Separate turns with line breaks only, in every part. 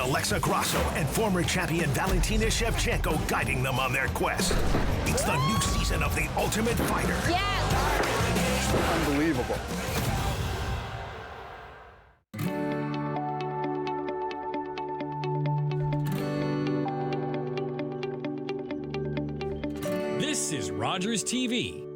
Alexa Grasso and former champion Valentina Shevchenko guiding them on their quest. It's the new season of The Ultimate Fighter.
Yes!
Unbelievable.
This is Rogers TV.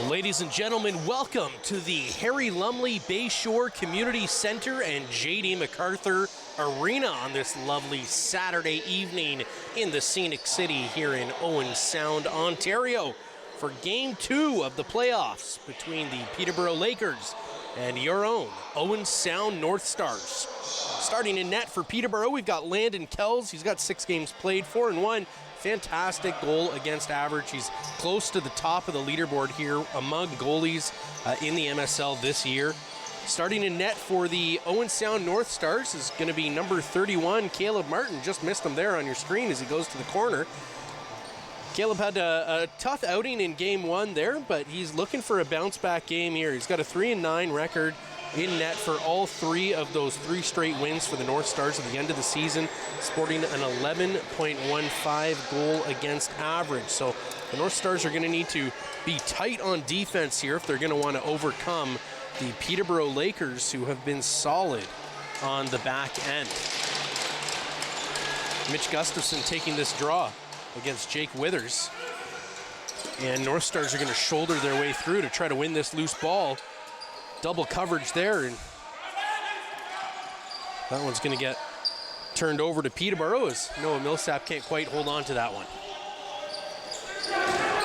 Ladies and gentlemen, welcome to the Harry Lumley Bayshore Community Center and J.D. MacArthur Arena on this lovely Saturday evening in the scenic city here in Owen Sound, Ontario, for Game 2 of the playoffs between the Peterborough Lakers and your own Owen Sound North Stars. Starting in net for Peterborough, we've got Landon Kells. He's got 6 games played, 4-1. Fantastic goal against average. He's close to the top of the leaderboard here among goalies in the MSL this year. Starting in net for the Owen Sound North Stars is going to be number 31, Caleb Martin. Just missed him there on your screen as he goes to the corner. Caleb had a tough outing in Game 1 there, but he's looking for a bounce-back game here. He's got a 3-9 record in net for all 3 of those 3 straight wins for the North Stars at the end of the season, sporting an 11.15 goal against average. So the North Stars are going to need to be tight on defense here if they're going to want to overcome the Peterborough Lakers, who have been solid on the back end. Mitch Gustafson taking this draw against Jake Withers. And North Stars are going to shoulder their way through to try to win this loose ball. Double coverage there, and that one's going to get turned over to Peterborough as Noah Millsap can't quite hold on to that one.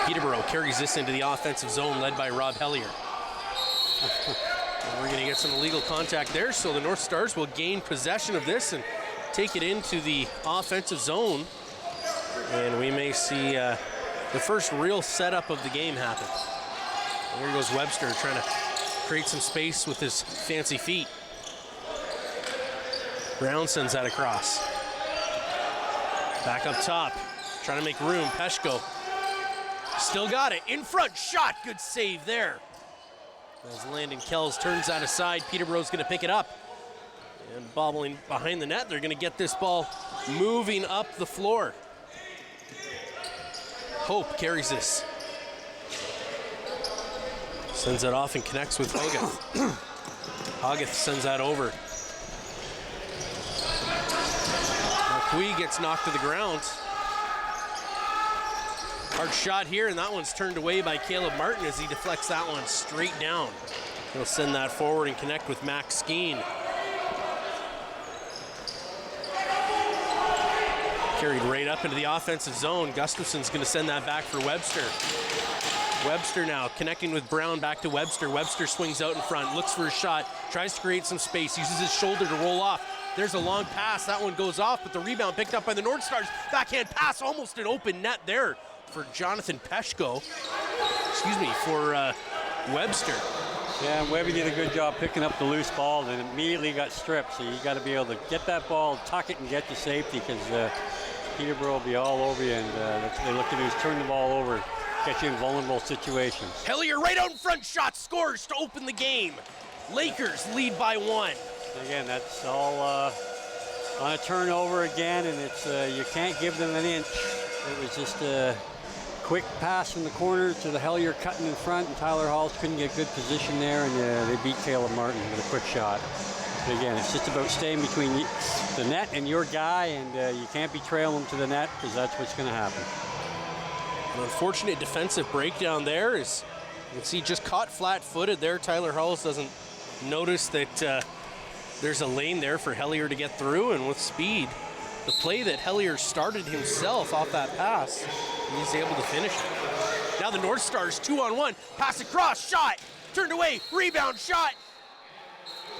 Peterborough carries this into the offensive zone led by Rob Hellier. We're going to get some illegal contact there, so the North Stars will gain possession of this and take it into the offensive zone. And we may see the first real setup of the game happen. Here goes Webster trying to create some space with his fancy feet. Brown sends that across. Back up top, trying to make room. Peshko still got it. In front, shot. Good save there. As Landon Kells turns that aside, Peterborough's going to pick it up. And bobbling behind the net, they're going to get this ball moving up the floor. Hope carries this. Sends it off and connects with Hogarth. Hogarth sends that over. Marquis gets knocked to the ground. Hard shot here, and that one's turned away by Caleb Martin as he deflects that one straight down. He'll send that forward and connect with Max Skeen. Carried right up into the offensive zone. Gustafson's going to send that back for Webster. Webster now connecting with Brown, back to Webster. Webster swings out in front, looks for a shot, tries to create some space, uses his shoulder to roll off. There's a long pass, that one goes off, but the rebound picked up by the North Stars. Backhand pass, almost an open net there for Jonathan Peshko. Just for Webster.
Yeah, and Webby did a good job picking up the loose ball and immediately got stripped. So you got to be able to get that ball, tuck it, and get to safety because Peterborough will be all over you. And that's what they look to do is turn the ball over, get you in vulnerable situations.
Hellier right out in front, shot scores to open the game. Lakers lead by 1.
Again, that's all on a turnover again, and it's you can't give them an inch. It was just a quick pass from the corner to the Hellier cutting in front, and Tyler Halls couldn't get good position there, and they beat Caleb Martin with a quick shot. But again, it's just about staying between the net and your guy, and you can't be trailing them to the net because that's what's going to happen.
An unfortunate defensive breakdown there is, you can see, just caught flat-footed there. Tyler Halls doesn't notice that there's a lane there for Hellier to get through, and with speed, the play that Hellier started himself off that pass, he's able to finish it. Now the North Stars 2-on-1, pass across, shot, turned away, rebound, shot.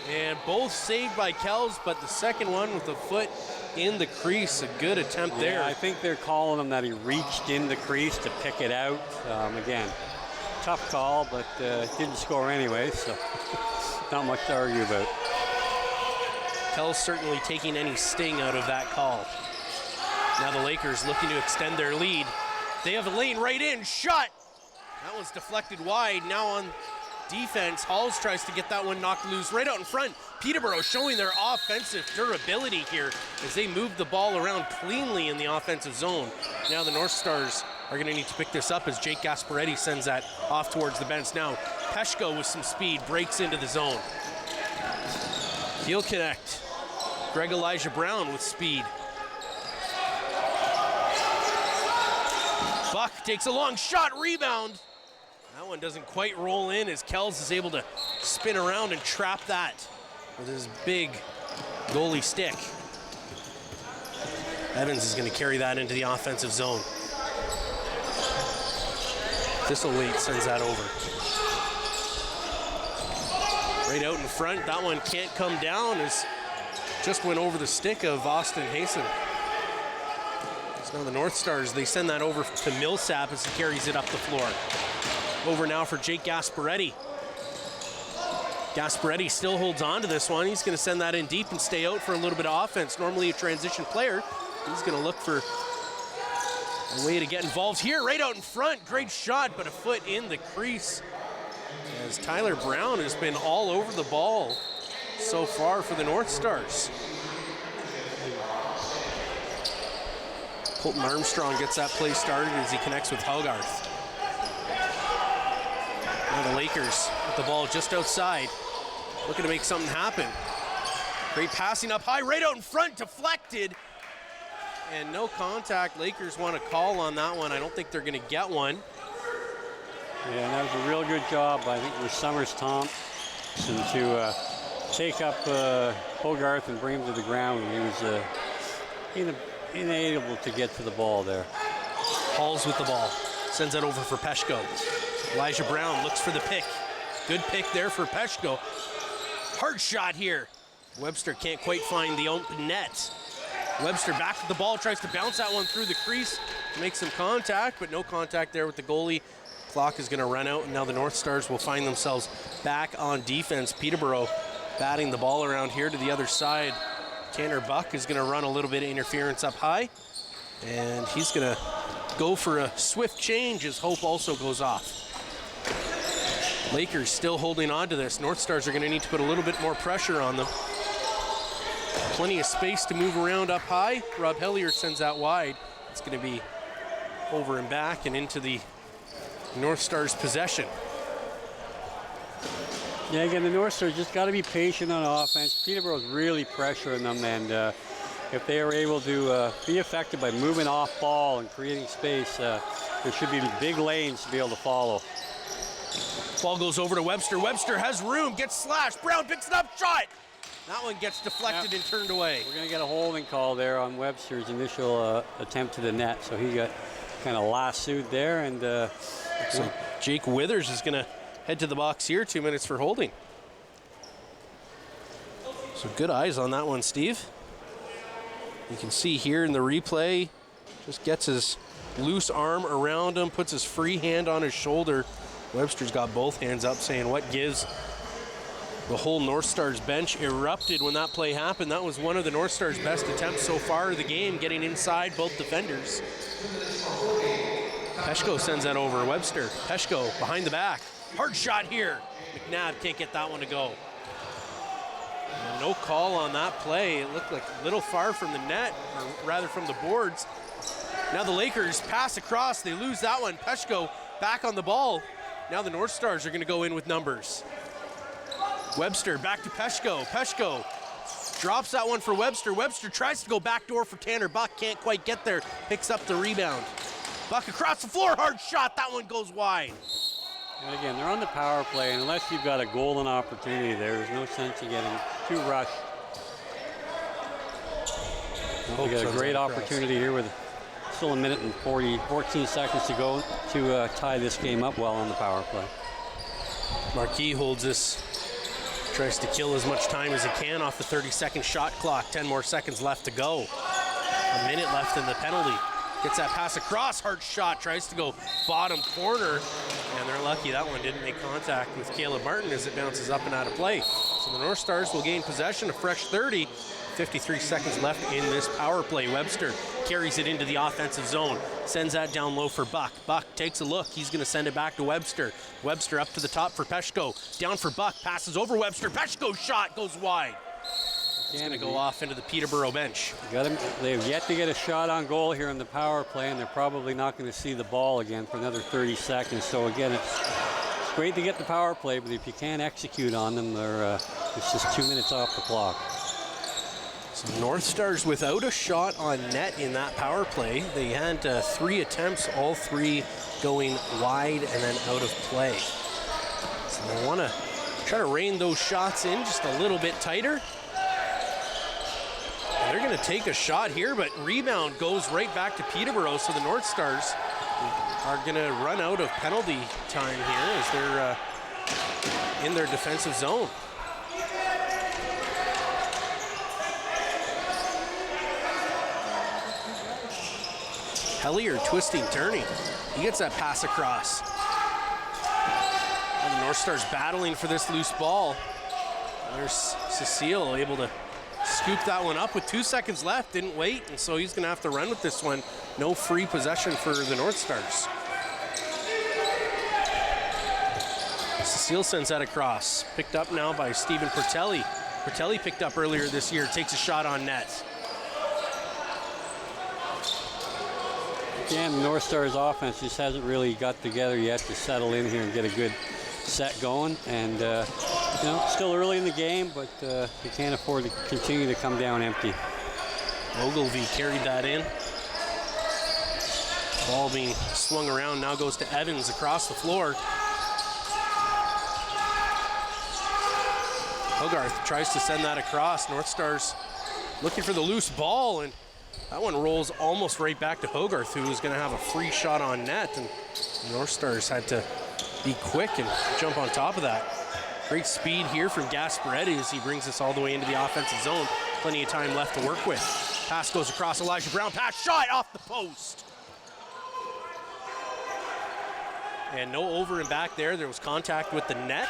And both saved by Kells, but the second one with the foot in the crease, a good attempt there.
I think they're calling him that he reached in the crease to pick it out. Again, tough call, but didn't score anyway, so not much to argue about.
Kells certainly taking any sting out of that call. Now the Lakers looking to extend their lead. They have a lane right in, shot. That was deflected wide. Now on defense, Halls tries to get that one knocked loose right out in front. Peterborough showing their offensive durability here as they move the ball around cleanly in the offensive zone. Now the North Stars are going to need to pick this up as Jake Gasparetti sends that off towards the bench. Now Peshko with some speed breaks into the zone. Heel connect. Greg Elijah Brown with speed. Buck takes a long shot, rebound. That one doesn't quite roll in as Kells is able to spin around and trap that with his big goalie stick. Evans is going to carry that into the offensive zone. Thistlethwaite sends that over. Right out in front, that one can't come down as just went over the stick of Austin Hayson. So now the North Stars, they send that over to Millsap as he carries it up the floor. Over now for Jake Gasparetti. Gasparetti still holds on to this one. He's going to send that in deep and stay out for a little bit of offense. Normally a transition player. He's going to look for a way to get involved here. Right out in front. Great shot, but a foot in the crease. As Tyler Brown has been all over the ball so far for the North Stars. Colton Armstrong gets that play started as he connects with Hogarth. Now the Lakers with the ball just outside, looking to make something happen. Great passing up high, right out in front, deflected. And no contact. Lakers want a call on that one. I don't think they're going to get one.
Yeah, and that was a real good job, I think, with Summers Thompson to take up Hogarth and bring him to the ground. He was unable to get to the ball there.
Halls with the ball, sends it over for Peshko. Elijah Brown looks for the pick. Good pick there for Peshko. Hard shot here. Webster can't quite find the open net. Webster back to the ball, tries to bounce that one through the crease, make some contact, but no contact there with the goalie. Clock is going to run out, and now the North Stars will find themselves back on defense. Peterborough batting the ball around here to the other side. Tanner Buck is going to run a little bit of interference up high, and he's going to go for a swift change as Hope also goes off. Lakers still holding on to this. North Stars are going to need to put a little bit more pressure on them. Plenty of space to move around up high. Rob Hellier sends that wide. It's going to be over and back and into the North Stars' possession.
Yeah, again, the North Stars just got to be patient on offense. Peterborough's really pressuring them, and if they are able to be effective by moving off ball and creating space, there should be big lanes to be able to follow.
Ball goes over to Webster. Webster has room, gets slashed. Brown picks it up, shot. That one gets deflected and turned away.
We're going to get a holding call there on Webster's initial attempt to the net, so he got kind of lassoed there, and
so Jake Withers is going to head to the box here. 2 minutes for holding. So good eyes on that one, Steve. You can see here in the replay, just gets his loose arm around him, puts his free hand on his shoulder, Webster's got both hands up saying what gives. The whole North Stars bench erupted when that play happened. That was one of the North Stars' best attempts so far of the game, getting inside both defenders. Peshko sends that over. Webster. Peshko behind the back. Hard shot here. McNabb can't get that one to go. And no call on that play. It looked like a little far from the net, or rather from the boards. Now the Lakers pass across. They lose that one. Peshko back on the ball. Now the North Stars are going to go in with numbers. Webster back to Peshko. Peshko drops that one for Webster. Webster tries to go backdoor for Tanner Buck. Can't quite get there. Picks up the rebound. Buck across the floor. Hard shot. That one goes wide.
And again, they're on the power play, and unless you've got a golden opportunity there's no sense in getting too rushed. We got a great opportunity here with still a minute and 14 seconds to go to tie this game up well on the power play.
Marquis holds this. Tries to kill as much time as he can off the 30-second shot clock. 10 more seconds left to go. A minute left in the penalty. Gets that pass across, hard shot, tries to go bottom corner, and they're lucky that one didn't make contact with Caleb Martin as it bounces up and out of play. So the North Stars will gain possession, a fresh 30. 53 seconds left in this power play. Webster carries it into the offensive zone, sends that down low for Buck. Buck takes a look, he's gonna send it back to Webster. Webster up to the top for Peshko, down for Buck, passes over Webster, Peshko's shot goes wide. It's going to go off into the Peterborough bench.
They've yet to get a shot on goal here in the power play, and they're probably not going to see the ball again for another 30 seconds. So again, it's great to get the power play, but if you can't execute on them, it's just 2 minutes off the clock.
So North Stars without a shot on net in that power play. They had 3 attempts, all 3 going wide and then out of play. So they want to try to rein those shots in just a little bit tighter. They're going to take a shot here, but rebound goes right back to Peterborough, so the North Stars are going to run out of penalty time here as they're in their defensive zone. Hellier twisting, turning. He gets that pass across. And the North Stars battling for this loose ball. There's Cecile able to scoop that one up with 2 seconds left, didn't wait, and so he's gonna have to run with this one. No free possession for the North Stars. Cecile sends that across, picked up now by Stephen Pertelli. Pertelli picked up earlier this year, takes a shot on net.
Again, the North Stars offense just hasn't really got together yet to settle in here and get a good set going, and still early in the game, but you can't afford to continue to come down empty.
Ogilvy carried that in. Ball being swung around, now goes to Evans across the floor. Hogarth tries to send that across. North Stars looking for the loose ball, and that one rolls almost right back to Hogarth, who was going to have a free shot on net, and the North Stars had to be quick and jump on top of that. Great speed here from Gasparetti as he brings us all the way into the offensive zone. Plenty of time left to work with. Pass goes across Elijah Brown. Pass shot off the post. And no over and back there. There was contact with the net.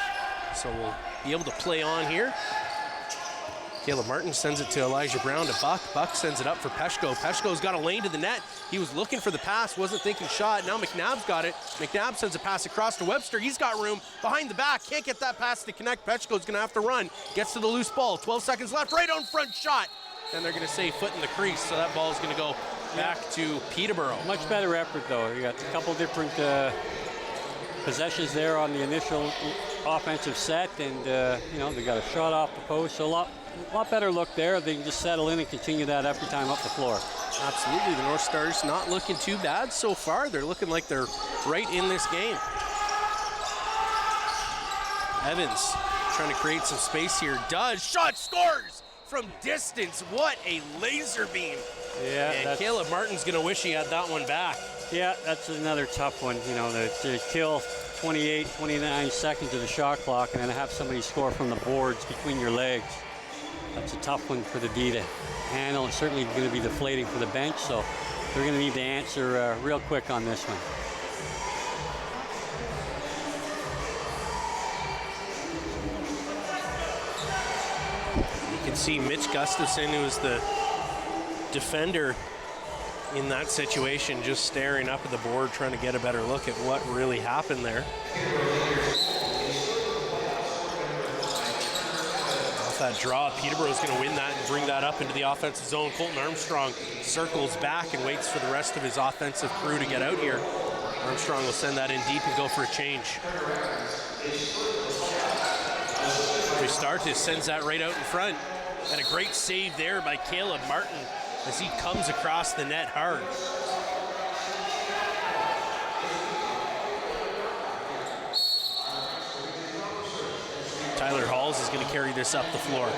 So we'll be able to play on here. Caleb Martin sends it to Elijah Brown to Buck. Buck sends it up for Peshko. Peshko's got a lane to the net. He was looking for the pass, wasn't thinking shot. Now McNabb's got it. McNabb sends a pass across to Webster. He's got room behind the back. Can't get that pass to connect. Peshko's gonna have to run. Gets to the loose ball. 12 seconds left. Right on front shot. And they're gonna say foot in the crease. So that ball is gonna go back to Peterborough.
Much better effort though. You got a couple different possessions there on the initial offensive set, and they got a shot off the post. So a lot better look there. They can just settle in and continue that every time up the floor.
Absolutely, the North Stars not looking too bad so far. They're looking like they're right in this game. Evans trying to create some space here. Does. Shot, scores from distance. What a laser beam.
Yeah.
And Caleb Martin's going to wish he had that one back.
Yeah, that's another tough one. To kill 28, 29 seconds of the shot clock and then have somebody score from the boards between your legs. That's a tough one for the D to handle. It's certainly going to be deflating for the bench, so they're going to need to answer real quick on this one.
can see Mitch Gustafson, who's the defender in that situation, just staring up at the board, trying to get a better look at what really happened there. Off that draw, Peterborough's going to win that and bring that up into the offensive zone. Colton Armstrong circles back and waits for the rest of his offensive crew to get out here. Armstrong will send that in deep and go for a change. Restartis sends that right out in front. And a great save there by Caleb Martin as he comes across the net hard. Tyler Halls is going to carry this up the floor.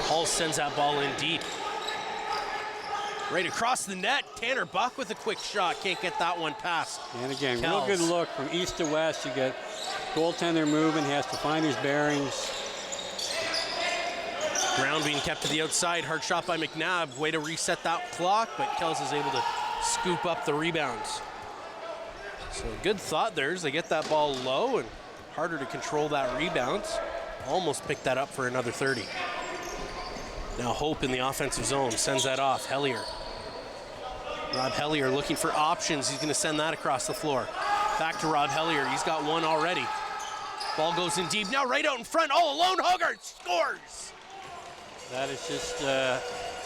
Halls sends that ball in deep. Right across the net, Tanner Buck with a quick shot. Can't get that one past.
And again,
Kells.
real good look from east to west. You get goaltender moving. He has to find his bearings.
Brown being kept to the outside. Hard shot by McNabb. Way to reset that clock, but Kells is able to scoop up the rebounds. So good thought there as they get that ball low and harder to control that rebound. Almost picked that up for another 30. Now Hope in the offensive zone. Sends that off. Hellier. Rob Hellier looking for options. He's going to send that across the floor. Back to Rob Hellier. He's got one already. Ball goes in deep. Now right out in front. All alone. Hogarth scores.
That is just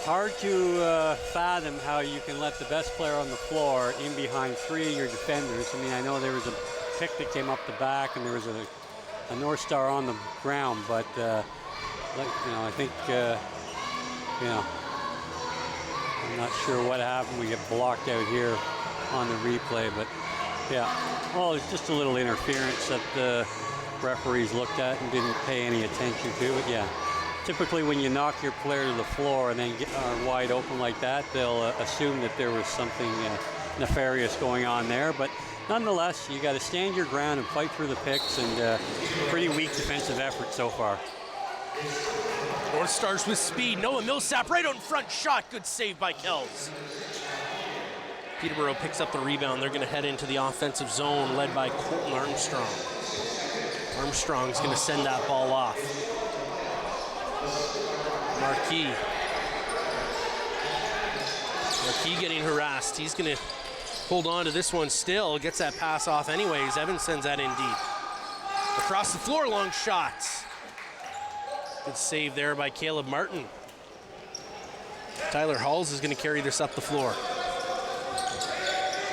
hard to fathom how you can let the best player on the floor in behind three of your defenders. I mean, I know there was a pick that came up the back and there was a North Star on the ground, but I think I'm not sure what happened. We get blocked out here on the replay, but yeah, well, it's just a little interference that the referees looked at and didn't pay any attention to. But yeah, typically when you knock your player to the floor and then are wide open like that, they'll assume that there was something nefarious going on there. But nonetheless, you got to stand your ground and fight through the picks, and pretty weak defensive effort so far.
North Stars with speed. Noah Millsap right out in front. Shot. Good save by Kells. Peterborough picks up the rebound. They're going to head into the offensive zone led by Colton Armstrong. Armstrong's going to send that ball off. Marquis getting harassed. He's going to hold on to this one still. Gets that pass off anyways. Evans sends that in deep. Across the floor, long shots. Good save there by Caleb Martin. Tyler Halls is going to carry this up the floor.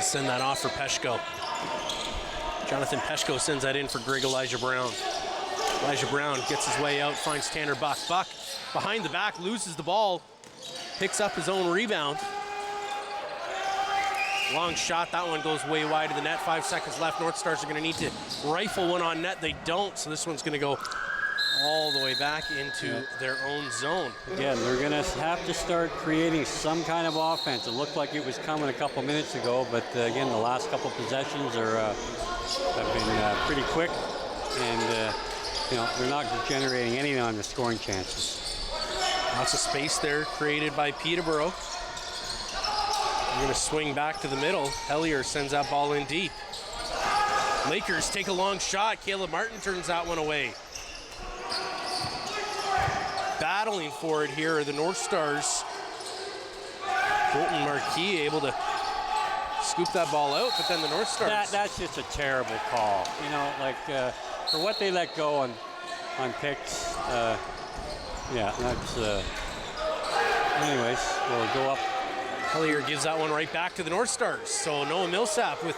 Send that off for Peshko. Jonathan Peshko sends that in for Greg Elijah Brown. Elijah Brown gets his way out, finds Tanner Buck. Buck behind the back, loses the ball, picks up his own rebound. Long shot, that one goes way wide of the net. 5 seconds left. North Stars are going to need to rifle one on net. They don't, so this one's going to go all the way back into their own zone.
Again, they're going to have to start creating some kind of offense. It looked like it was coming a couple minutes ago, but again, the last couple possessions have been pretty quick, and they're not generating any on the scoring chances.
Lots of space there created by Peterborough. We're going to swing back to the middle. Hellier sends that ball in deep. Lakers take a long shot. Caleb Martin turns that one away. Battling for it here are the North Stars. Colton Marquis able to scoop that ball out, but then the North Stars.
That's just a terrible call. For what they let go on picks. That's. Anyways, we'll go up.
Hellier gives that one right back to the North Stars. So Noah Millsap with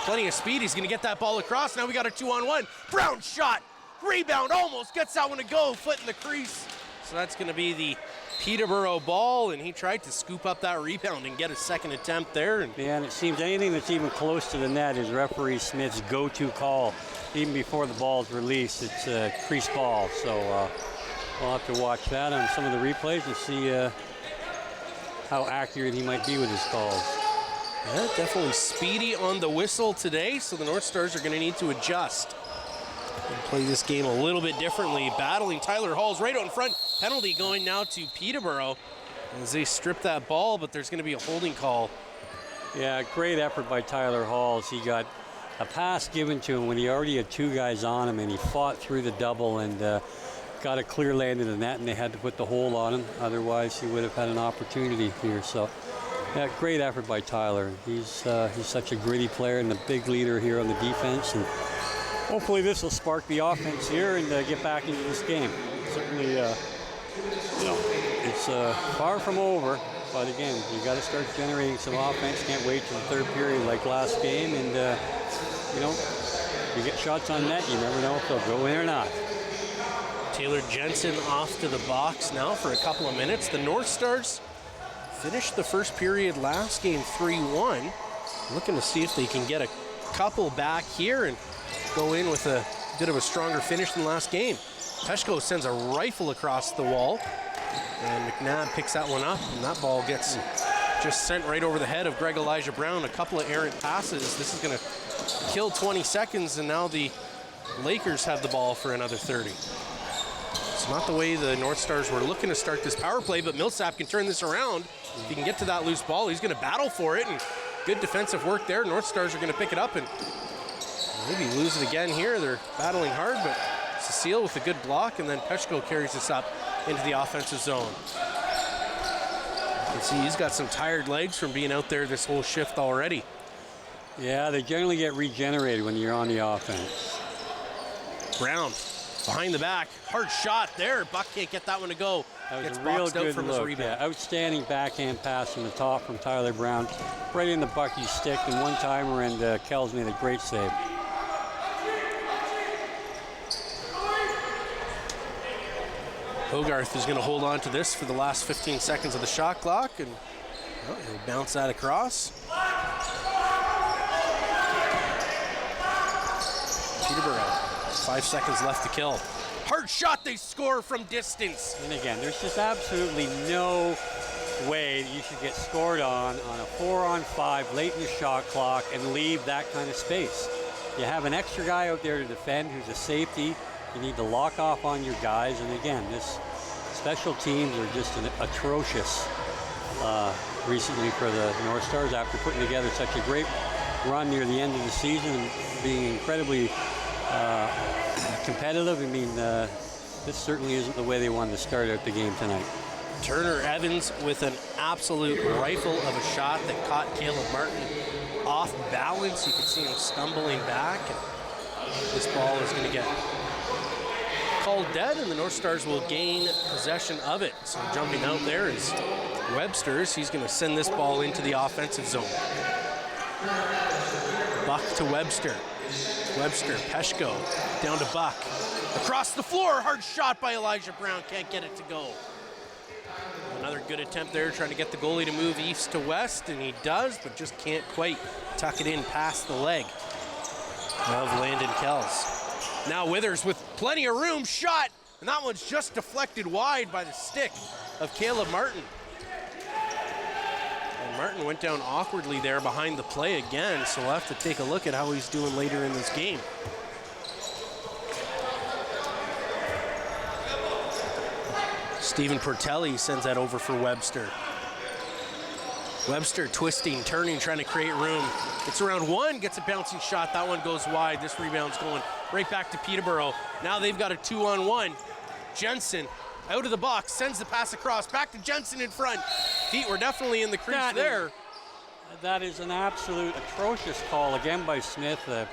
plenty of speed. He's going to get that ball across. Now we got a 2-on-1. Brown shot. Rebound almost gets that one to go. Foot in the crease. So that's going to be the Peterborough ball, and he tried to scoop up that rebound and get a second attempt there. And
it seems anything that's even close to the net is referee Smith's go-to call. Even before the ball is released, it's a crease ball. So we'll have to watch that on some of the replays and see how accurate he might be with his calls.
Yeah, definitely speedy on the whistle today, so the North Stars are going to need to adjust and play this game a little bit differently. Battling Tyler Halls right out in front. Penalty going now to Peterborough as they strip that ball, but there's going to be a holding call.
Yeah, great effort by Tyler Halls. He got a pass given to him when he already had two guys on him, and he fought through the double, and got a clear lane in the net, and they had to put the hole on him. Otherwise, he would have had an opportunity here. So, yeah, great effort by Tyler. He's such a gritty player and a big leader here on the defense. And hopefully, this will spark the offense here and get back into this game. Certainly, it's far from over. But again, you got to start generating some offense. Can't wait till the third period like last game. And you get shots on net. You never know if they'll go in or not.
Taylor Jensen off to the box now for a couple of minutes. The North Stars finished the first period last game 3-1. Looking to see if they can get a couple back here and go in with a bit of a stronger finish than last game. Peshko sends a rifle across the wall, and McNabb picks that one up, and that ball gets just sent right over the head of Greg Elijah Brown. A couple of errant passes. This is going to kill 20 seconds, and now the Lakers have the ball for another 30. It's not the way the North Stars were looking to start this power play, but Millsap can turn this around. If he can get to that loose ball, he's going to battle for it, and good defensive work there. North Stars are going to pick it up and maybe lose it again here. They're battling hard, but Cecile with a good block, and then Peshko carries this up into the offensive zone. You can see he's got some tired legs from being out there this whole shift already.
Yeah, they generally get regenerated when you're on the offense.
Brown behind the back, hard shot there. Buck can't get that one to go.
That was
gets
a real
boxed out
good
from
look.
his rebound.
Yeah, outstanding backhand pass from the top from Tyler Brown, right in the Bucky's stick, and one-timer, and Kells made a great save.
Hogarth is going to hold on to this for the last 15 seconds of the shot clock, and he'll bounce that across. Peterborough, 5 seconds left to kill. Hard shot, they score from distance.
And again, there's just absolutely no way that you should get scored on a 4-on-5 late in the shot clock and leave that kind of space. You have an extra guy out there to defend who's a safety. You need to lock off on your guys, and again, this special teams are just atrocious recently for the North Stars after putting together such a great run near the end of the season and being incredibly competitive. I mean, this certainly isn't the way they wanted to start out the game tonight.
Turner Evans with an absolute rifle of a shot that caught Caleb Martin off balance. You can see him stumbling back, and this ball is going to get called dead, and the North Stars will gain possession of it. So jumping out there is Webster's. He's going to send this ball into the offensive zone. Buck to Webster. Webster, Peshko, down to Buck. Across the floor, hard shot by Elijah Brown. Can't get it to go. Another good attempt there, trying to get the goalie to move east to west, and he does, but just can't quite tuck it in past the leg of Landon Kells. Now Withers with plenty of room, shot, and that one's just deflected wide by the stick of Caleb Martin. And Martin went down awkwardly there behind the play again, so we'll have to take a look at how he's doing later in this game. Stephen Portelli sends that over for Webster. Webster twisting, turning, trying to create room. Gets around one, gets a bouncing shot. That one goes wide. This rebound's going right back to Peterborough. Now they've got a 2-on-1. Jensen out of the box, sends the pass across. Back to Jensen in front. Feet were definitely in the crease there.
That is an absolute atrocious call again by Smith. The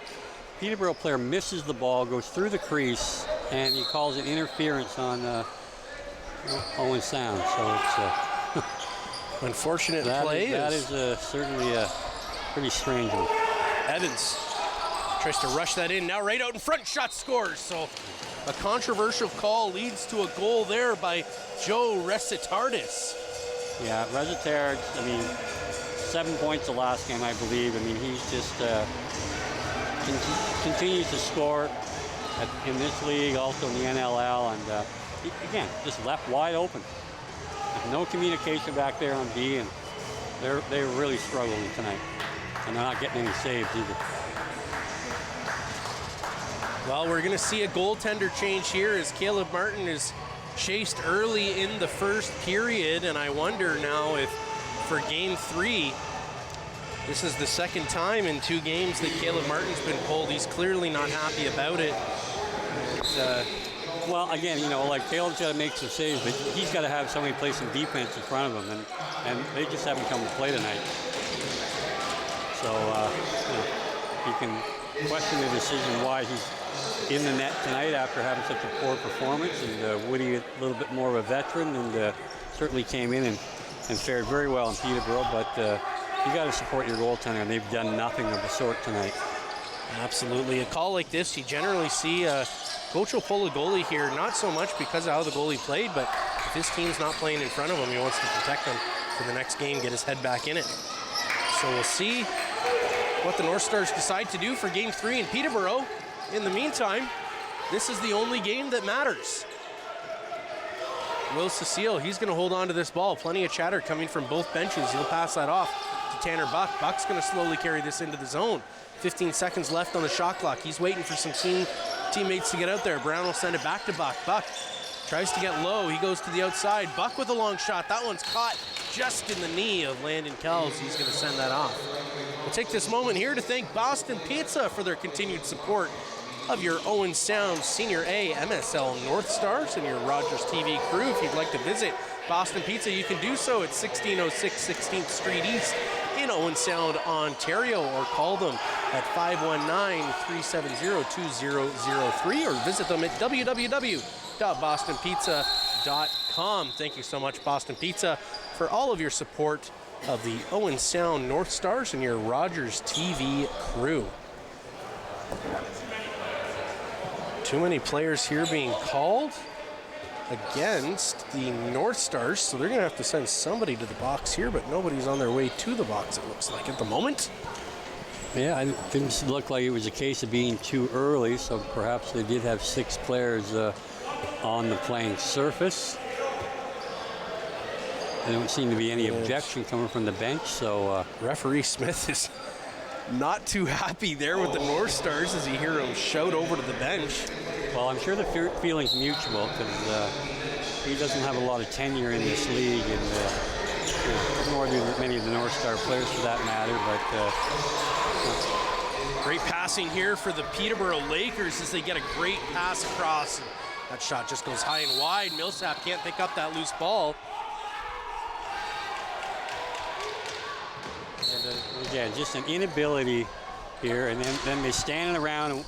Peterborough player misses the ball, goes through the crease, and he calls it interference on Owen Sound. So it's
unfortunate play.
That is certainly a pretty strange one.
Evans tries to rush that in. Now right out in front, shot scores. So a controversial call leads to a goal there by Joe Resitardis.
Yeah, Resitard, I mean, 7 points the last game, I believe. I mean, he's just continues to score in this league, also in the NLL, and again, just left wide open. There's no communication back there on B, and they're really struggling tonight, and they're not getting any saves either.
Well, we're going to see a goaltender change here as Caleb Martin is chased early in the first period, and I wonder now if for game 3, this is the second time in 2 games that Caleb Martin's been pulled. He's clearly not happy about it.
Well, again, you know, like Taylor's got to make some saves, but he's got to have somebody play some defense in front of him, and they just haven't come to play tonight. So you know, you can question the decision why he's in the net tonight after having such a poor performance. And Woody, a little bit more of a veteran, and certainly came in and fared very well in Peterborough. But you got to support your goaltender, and they've done nothing of the sort tonight.
Absolutely. A call like this, you generally see coach will pull a goalie here, not so much because of how the goalie played, but if his team's not playing in front of him, he wants to protect them for the next game, get his head back in it. So we'll see what the North Stars decide to do for Game 3 in Peterborough. In the meantime, this is the only game that matters. Will Cecile, he's going to hold on to this ball. Plenty of chatter coming from both benches. He'll pass that off to Tanner Buck. Buck's going to slowly carry this into the zone. 15 seconds left on the shot clock. He's waiting for some teammates to get out there. Brown will send it back to Buck. Buck tries to get low. He goes to the outside. Buck with a long shot. That one's caught just in the knee of Landon Kells. He's going to send that off. We'll take this moment here to thank Boston Pizza for their continued support of your Owen Sound Senior A MSL North Stars and your Rogers TV crew. If you'd like to visit Boston Pizza, you can do so at 1606 16th Street East in Owen Sound, Ontario, or call them at 519-370-2003 or visit them at www.bostonpizza.com. Thank you so much, Boston Pizza, for all of your support of the Owen Sound North Stars and your Rogers TV crew. Too many players here being called against the North Stars, so they're going to have to send somebody to the box here, but nobody's on their way to the box, it looks like, at the moment.
Yeah, it didn't look like it was a case of being too early, so perhaps they did have 6 players on the playing surface. There don't seem to be any objection coming from the bench, so...
Referee Smith is not too happy there with the North Stars as you hear him shout over to the bench.
Well, I'm sure the feeling's mutual because he doesn't have a lot of tenure in this league, and nor do many of the North Star players for that matter, but...
Great passing here for the Peterborough Lakers as they get a great pass across. That shot just goes high and wide. Millsap can't pick up that loose ball.
And again, just an inability here, and then they standing around and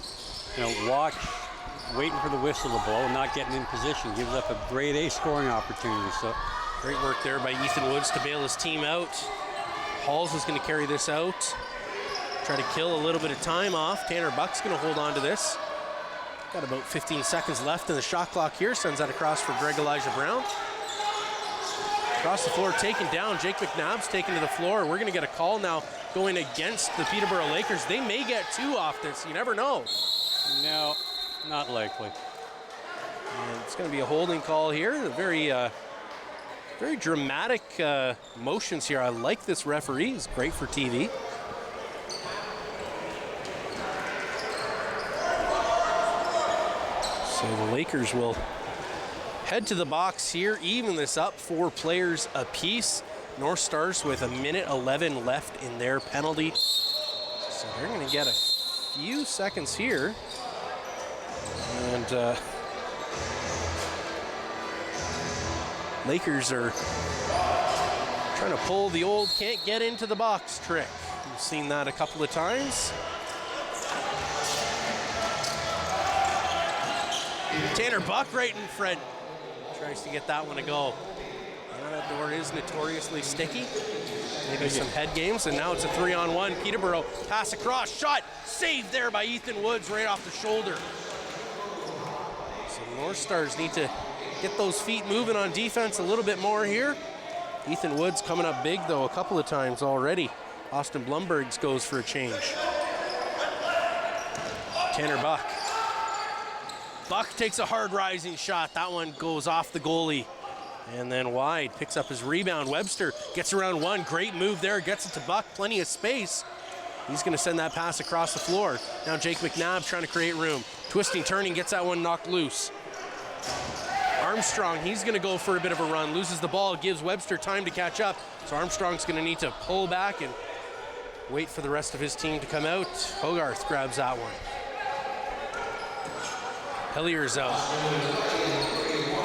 watch, waiting for the whistle to blow and not getting in position. Gives up a grade A scoring opportunity. So
great work there by Ethan Woods to bail his team out. Halls is going to carry this out. Try to kill a little bit of time off. Tanner Buck's going to hold on to this. Got about 15 seconds left in the shot clock here. Sends that across for Greg Elijah Brown. Across the floor, taken down. Jake McNabb's taken to the floor. We're going to get a call now going against the Peterborough Lakers. They may get 2 off this. You never know.
No, not likely.
And it's going to be a holding call here. Very dramatic motions here. I like this referee. He's great for TV. So the Lakers will head to the box here, even this up, 4 players apiece. North Stars with 1:11 left in their penalty. So they're going to get a few seconds here. And Lakers are trying to pull the old can't get into the box trick. We've seen that a couple of times. Tanner Buck right in front. Tries to get that one to go. That door is notoriously sticky. Maybe some head games, and now it's a 3-on-1. Peterborough pass across, shot, saved there by Ethan Woods right off the shoulder. So the North Stars need to get those feet moving on defense a little bit more here. Ethan Woods coming up big though a couple of times already. Austin Blumbergs goes for a change. Tanner Buck. Buck takes a hard rising shot. That one goes off the goalie. And then wide, picks up his rebound. Webster gets around one, great move there, gets it to Buck, plenty of space. He's gonna send that pass across the floor. Now Jake McNabb trying to create room. Twisting, turning, gets that one knocked loose. Armstrong, he's gonna go for a bit of a run, loses the ball, gives Webster time to catch up. So Armstrong's gonna need to pull back and wait for the rest of his team to come out. Hogarth grabs that one. Hillier's out.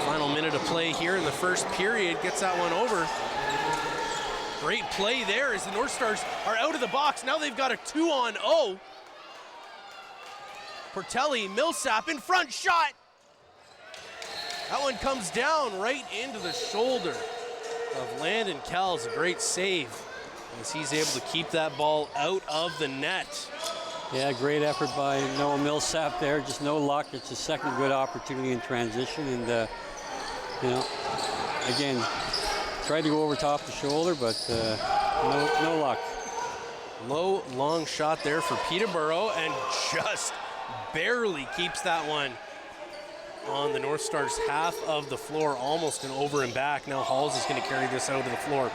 Final minute of play here in the first period. Gets that one over. Great play there as the North Stars are out of the box. Now they've got a 2-on-0. Portelli, Millsap in front, shot. That one comes down right into the shoulder of Landon Kells. A great save as he's able to keep that ball out of the net.
Yeah, great effort by Noah Millsap there. Just no luck. It's a second good opportunity in transition, and you know, again, tried to go over top the shoulder, but no luck.
Low, long shot there for Peterborough, and just barely keeps that one on the North Stars' half of the floor, almost an over and back. Now Halls is going to carry this out to the floor.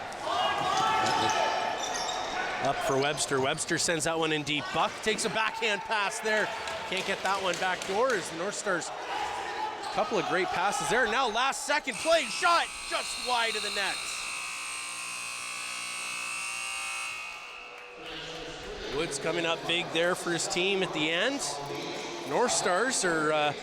Up for Webster. Webster sends that one in deep. Buck takes a backhand pass there. Can't get that one back door as the North Stars, a couple of great passes there. Now last second play, shot just wide of the net. Woods coming up big there for his team at the end. North Stars are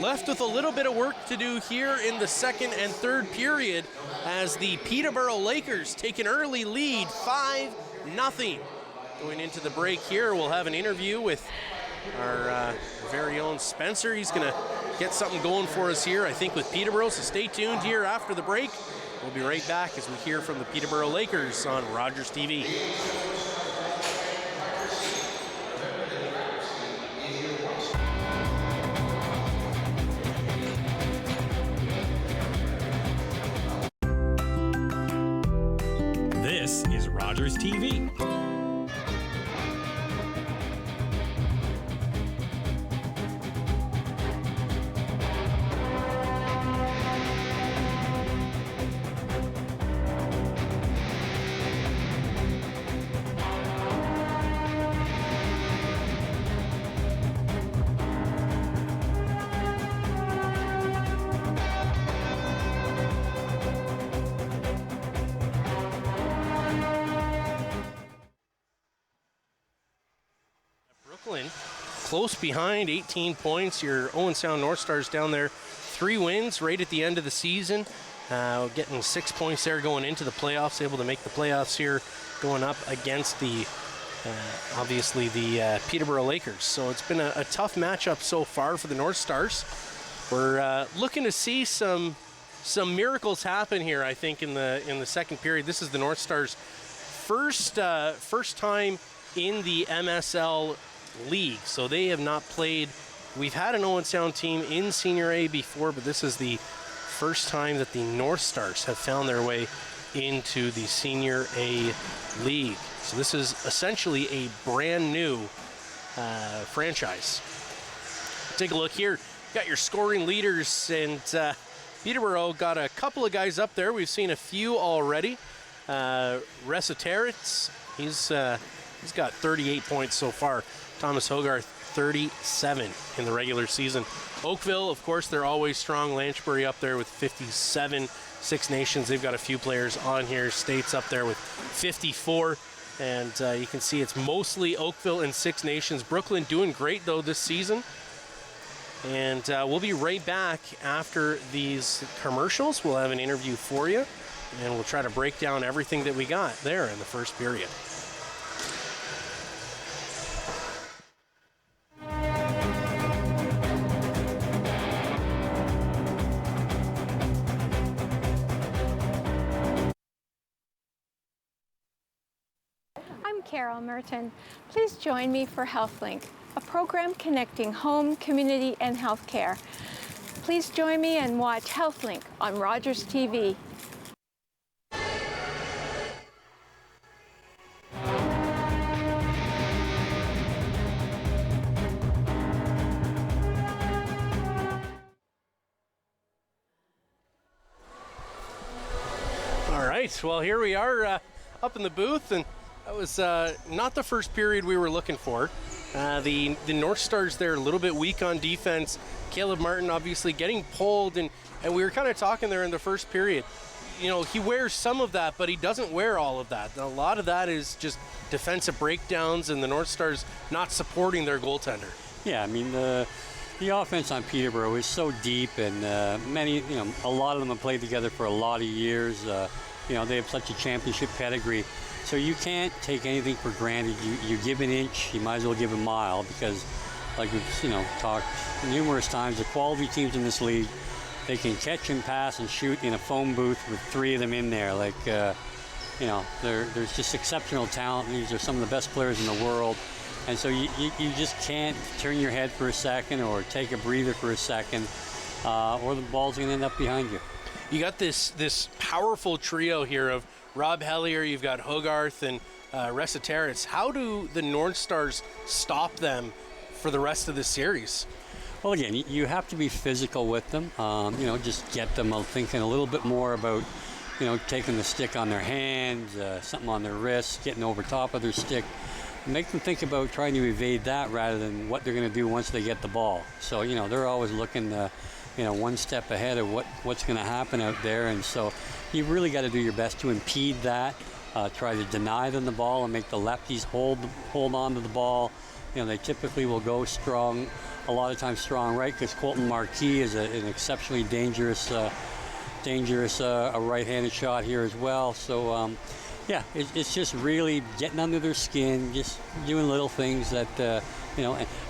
left with a little bit of work to do here in the second and third period as the Peterborough Lakers take an early lead, 5-0. Going into the break here, we'll have an interview with our very own Spencer. He's going to get something going for us here, I think, with Peterborough, so stay tuned here after the break. We'll be right back as we hear from the Peterborough Lakers on Rogers TV.
This is Rogers TV.
Close behind, 18 points. Your Owen Sound North Stars down there, 3 wins right at the end of the season. Getting 6 points there going into the playoffs, able to make the playoffs here, going up against the, obviously, the Peterborough Lakers. So it's been a tough matchup so far for the North Stars. We're looking to see some miracles happen here, I think, in the second period. This is the North Stars' first time in the MSL League, so they have not played. We've had an Owen Sound team in Senior A before, but this is the first time that the North Stars have found their way into the Senior A League. So this is essentially a brand new franchise. Take a look here. Got your scoring leaders, and Peterborough got a couple of guys up there. We've seen a few already. Resiteritz, he's got 38 points so far. Thomas Hogarth, 37 in the regular season. Oakville, of course, they're always strong. Lanchbury up there with 57. Six Nations, they've got a few players on here. States up there with 54. And you can see it's mostly Oakville and Six Nations. Brooklyn doing great, though, this season. And we'll be right back after these commercials. We'll have an interview for you. And we'll try to break down everything that we got there in the first period.
Carol Merton. Please join me for HealthLink, a program connecting home, community, and healthcare. Please join me and watch HealthLink on Rogers TV.
All right, well, here we are up in the booth, and that was not the first period we were looking for. The North Stars there a little bit weak on defense. Caleb Martin obviously getting pulled, and we were kind of talking there in the first period. You know, he wears some of that, but he doesn't wear all of that. A lot of that is just defensive breakdowns and the North Stars not supporting their goaltender.
Yeah, I mean, The offense on Peterborough is so deep, and a lot of them have played together for a lot of years. They have such a championship pedigree. So you can't take anything for granted. You give an inch, you might as well give a mile, because like we've talked numerous times, the quality teams in this league, they can catch and pass and shoot in a phone booth with 3 of them in there. There's just exceptional talent. These are some of the best players in the world. And so you just can't turn your head for a second or take a breather for a second, or the ball's going to end up behind you.
You got this powerful trio here of Rob Hellier, you've got Hogarth and Resiteris. How do the North Stars stop them for the rest of the series?
Well, again, you have to be physical with them. Just get them thinking a little bit more about, taking the stick on their hands, something on their wrists, getting over top of their stick. Make them think about trying to evade that rather than what they're going to do once they get the ball. So, they're always looking, one step ahead of what's going to happen out there. And so you really got to do your best to impede that, try to deny them the ball and make the lefties hold on to the ball. They typically will go strong, a lot of times strong right, because Colton Marquis is an exceptionally dangerous right-handed shot here as well. So, it's just really getting under their skin, just doing little things that,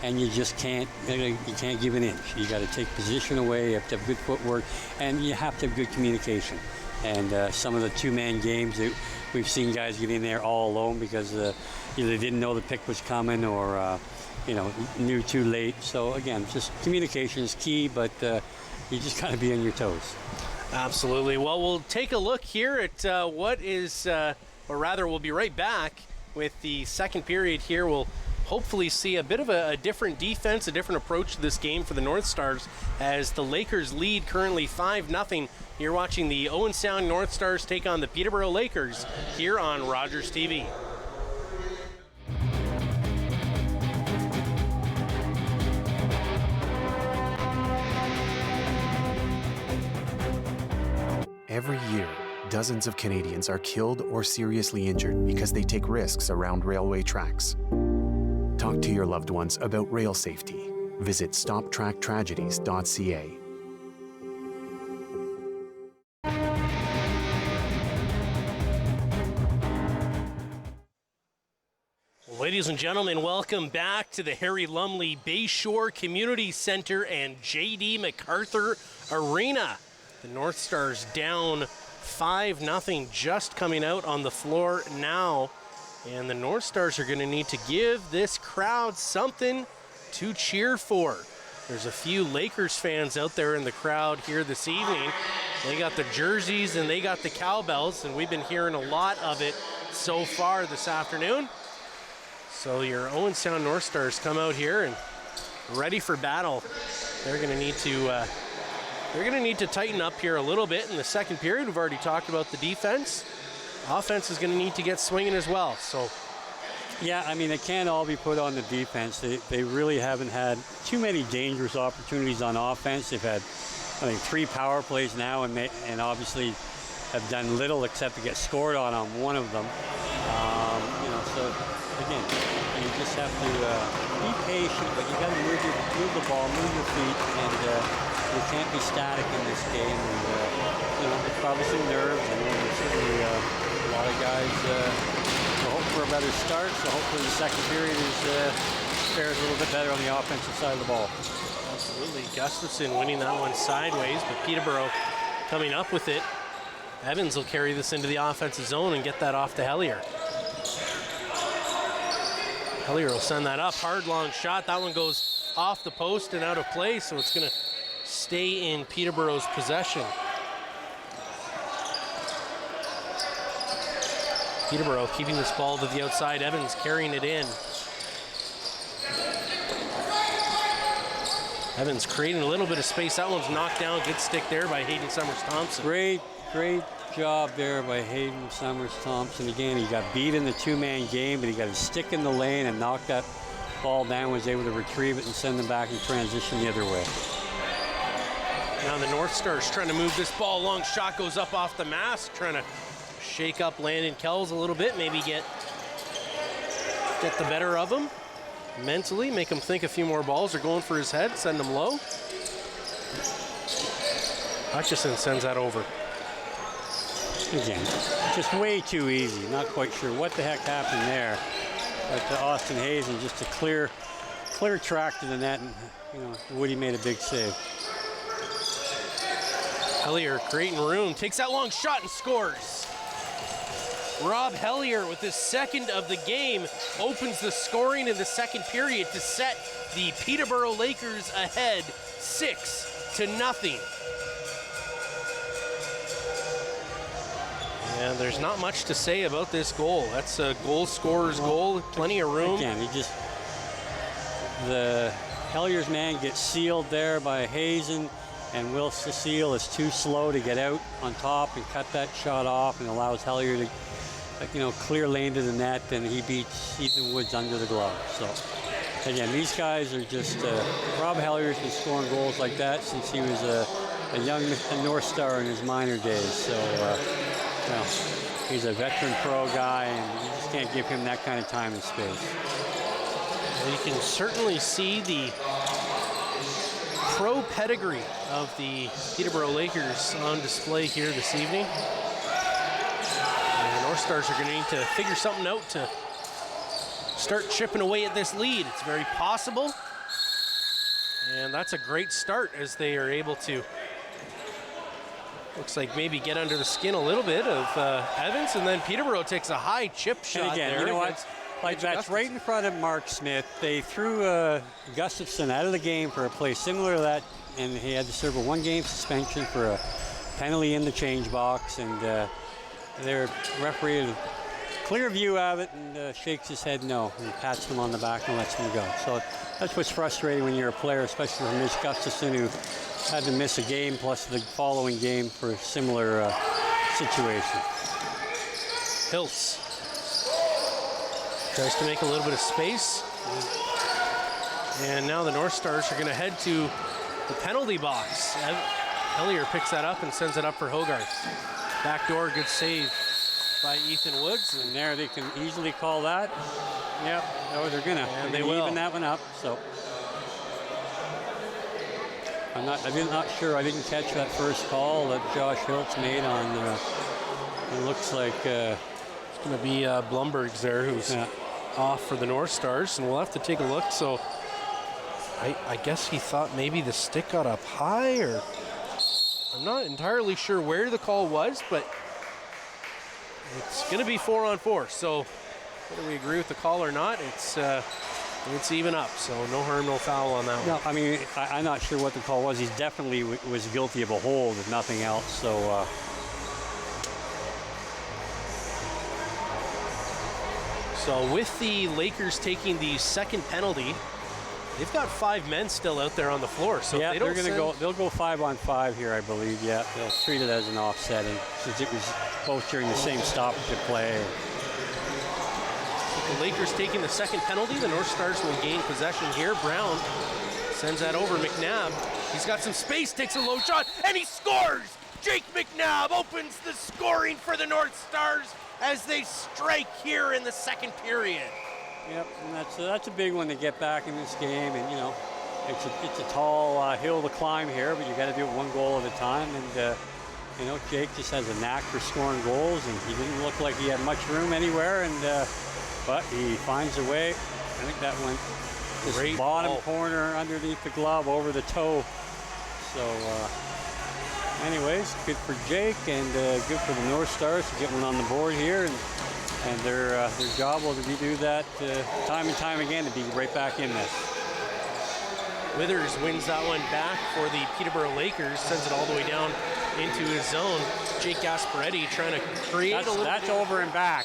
and you just can't give an inch. You got to take position away, you have to have good footwork, and you have to have good communication. And some of the 2-man games that we've seen guys get in there all alone because either they didn't know the pick was coming or, knew too late. So again, just communication is key, but you just got to be on your toes.
Absolutely. Well, we'll take a look here at what is, or rather we'll be right back with the second period here. We'll hopefully see a bit of a different defense, a different approach to this game for the North Stars as the Lakers lead currently 5-0. You're watching the Owen Sound North Stars take on the Peterborough Lakers here on Rogers TV.
Every year, dozens of Canadians are killed or seriously injured because they take risks around railway tracks. Talk to your loved ones about rail safety. Visit stoptracktragedies.ca.
Ladies and gentlemen, welcome back to the Harry Lumley Bayshore Community Center and J.D. MacArthur Arena. The North Stars down 5-0, just coming out on the floor now. And the North Stars are going to need to give this crowd something to cheer for. There's a few Lakers fans out there in the crowd here this evening. They got the jerseys and they got the cowbells, and we've been hearing a lot of it so far this afternoon. So your Owen Sound North Stars come out here and ready for battle. They're going to need to tighten up here a little bit in the second period. We've already talked about the defense. Offense is going to need to get swinging as well. So,
yeah, I mean, it can't all be put on the defense. They really haven't had too many dangerous opportunities on offense. They've had, I think, 3 power plays now, and obviously have done little except to get scored on one of them. So again, you just have to be patient, but you got to move the ball, move your feet, and you can't be static in this game. And there's probably some nerves, and there's certainly a lot of guys hope for a better start. So hopefully the second period fares a little bit better on the offensive side of the ball.
Absolutely, Gustafson winning that one sideways, but Peterborough coming up with it. Evans will carry this into the offensive zone and get that off to Hellier. Hellier will send that up, hard long shot. That one goes off the post and out of play, so it's going to stay in Peterborough's possession. Peterborough keeping this ball to the outside. Evans carrying it in. Evans creating a little bit of space. That one's knocked down. Good stick there by Hayden Summers-Thompson.
Great job there by Hayden Summers-Thompson. Again, he got beat in the 2-man game, but he got his stick in the lane and knocked that ball down, was able to retrieve it and send them back in transition the other way.
Now the North Stars trying to move this ball. Long shot goes up off the mask, trying to shake up Landon Kells a little bit, maybe get the better of him. mentally, make him think a few more balls are going for his head, send him low. Hutchison sends that over.
Again, just way too easy. Not quite sure what the heck happened there. But to Austin Hazen, just a clear track to the net, and Woody made a big save.
Hellier creating room, takes that long shot and scores. Rob Hellier with his second of the game opens the scoring in the second period to set the Peterborough Lakers ahead 6-0. And there's not much to say about this goal. That's a goal scorer's goal, plenty of room.
Again, the Hellier's man gets sealed there by Hazen, and Will Cecile is too slow to get out on top and cut that shot off, and allows Hellier to, clear lane to the net, and he beats Ethan Woods under the glove. So, again, these guys are just, Rob Hellier's been scoring goals like that since he was a young North Star in his minor days. So, he's a veteran pro guy, and you just can't give him that kind of time and space.
Well, you can certainly see the pro pedigree of the Peterborough Lakers on display here this evening. And the North Stars are going to need to figure something out to start chipping away at this lead. It's very possible. And that's a great start as they are able to, looks like maybe get under the skin a little bit of Evans, and then Peterborough takes a high chip shot.
And again,
there.
you know what? Like that's right in front of Mark Smith. They threw Gustafson out of the game for a play similar to that, and he had to serve a one-game suspension for a penalty in the change box, and their referee had a clear view of it and shakes his head no, and pats him on the back and lets him go. So that's what's frustrating when you're a player, especially for Mitch Gustafson, who had to miss a game plus the following game for a similar situation.
Hiltz tries to make a little bit of space. And now the North Stars are going to head to the penalty box. Hellier picks that up and sends it up for Hogarth. Backdoor, good save by Ethan Woods.
And there they can easily call that. Yep, they're going to even that one up. So I'm not sure. I didn't catch that first call that Josh Hiltz made on. It looks like it's
going to be Blumberg's there, who's off for the North Stars, and we'll have to take a look. So I guess he thought maybe the stick got up high, or I'm not entirely sure where the call was, but it's going to be 4-on-4. So whether we agree with the call or not, it's even up. So no harm, no foul on that one.
No, I mean, I'm not sure what the call was. He definitely was guilty of a hold, if nothing else. So.
So with the Lakers taking the second penalty, they've got 5 men still out there on the floor. So
yeah,
they don't
they'll go 5-on-5 here, I believe. Yeah, they'll treat it as an offsetting since it was both during the same stoppage of play.
With the Lakers taking the second penalty, the North Stars will gain possession here. Brown sends that over McNabb. He's got some space, takes a low shot, and he scores! Jake McNabb opens the scoring for the North Stars as they strike here in the second period.
Yep, and that's a big one to get back in this game, and it's a tall hill to climb here, but you got to do it one goal at a time. And Jake just has a knack for scoring goals, and he didn't look like he had much room anywhere, and but he finds a way. I think that went this bottom corner underneath the glove over the toe. So. Anyways, good for Jake, and good for the North Stars to get one on the board here, and their job will be to do that time and time again to be right back in this.
Withers wins that one back for the Peterborough Lakers, sends it all the way down into his zone. Jake Gasparetti trying to create a little.
That's over and back.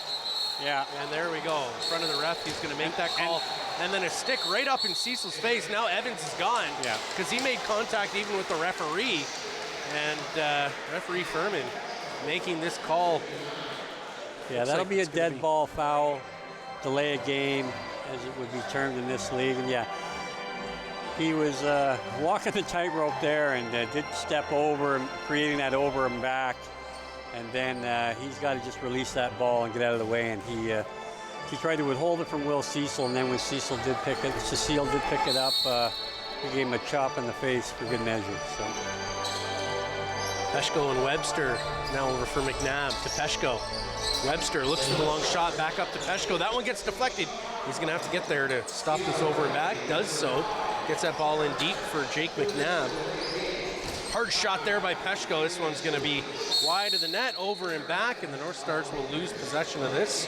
Yeah.
And there we go. In front of the ref, he's going to make that call. And then a stick right up in Cecil's face. Now Evans is gone.
Yeah.
Because he made contact even with the referee. And referee Furman making this call.
Yeah, that'll be a dead ball foul, delay a game, as it would be termed in this league. And yeah, he was walking the tightrope there and did step over, creating that over and back. And then he's got to just release that ball and get out of the way. And he tried to withhold it from Will Cecil, and then when Cecile did pick it up, he gave him a chop in the face for good measure. So.
Peshko and Webster now over for McNabb to Peshko. Webster looks for the long shot, back up to Peshko. That one gets deflected. He's going to have to get there to stop this over and back. Does so. Gets that ball in deep for Jake McNabb. Hard shot there by Peshko. This one's going to be wide of the net, over and back, and the North Stars will lose possession of this.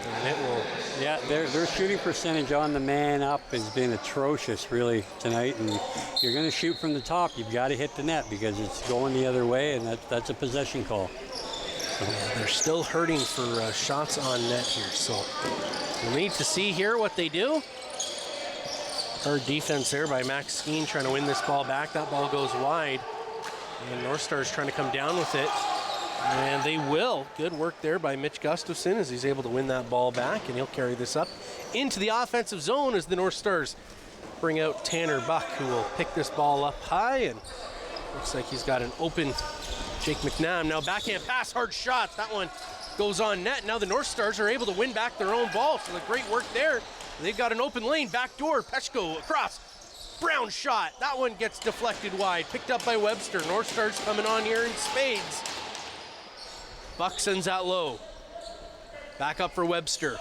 And it will.
Yeah, their shooting percentage on the man up has been atrocious, really, tonight. And if you're going to shoot from the top, you've got to hit the net because it's going the other way, and that's a possession call.
Yeah, they're still hurting for shots on net here, so we'll need to see here what they do. Hard defense there by Max Skeen trying to win this ball back. That ball goes wide, and North Stars trying to come down with it. And they will. Good work there by Mitch Gustafson as he's able to win that ball back, and he'll carry this up into the offensive zone as the North Stars bring out Tanner Buck, who will pick this ball up high, and looks like he's got an open Jake McNabb. Now backhand pass, hard shot. That one goes on net. Now the North Stars are able to win back their own ball, so the great work there. They've got an open lane, back door, Peshko across. Brown shot. That one gets deflected wide, picked up by Webster. North Stars coming on here in spades. Buck sends that low. Back up for Webster.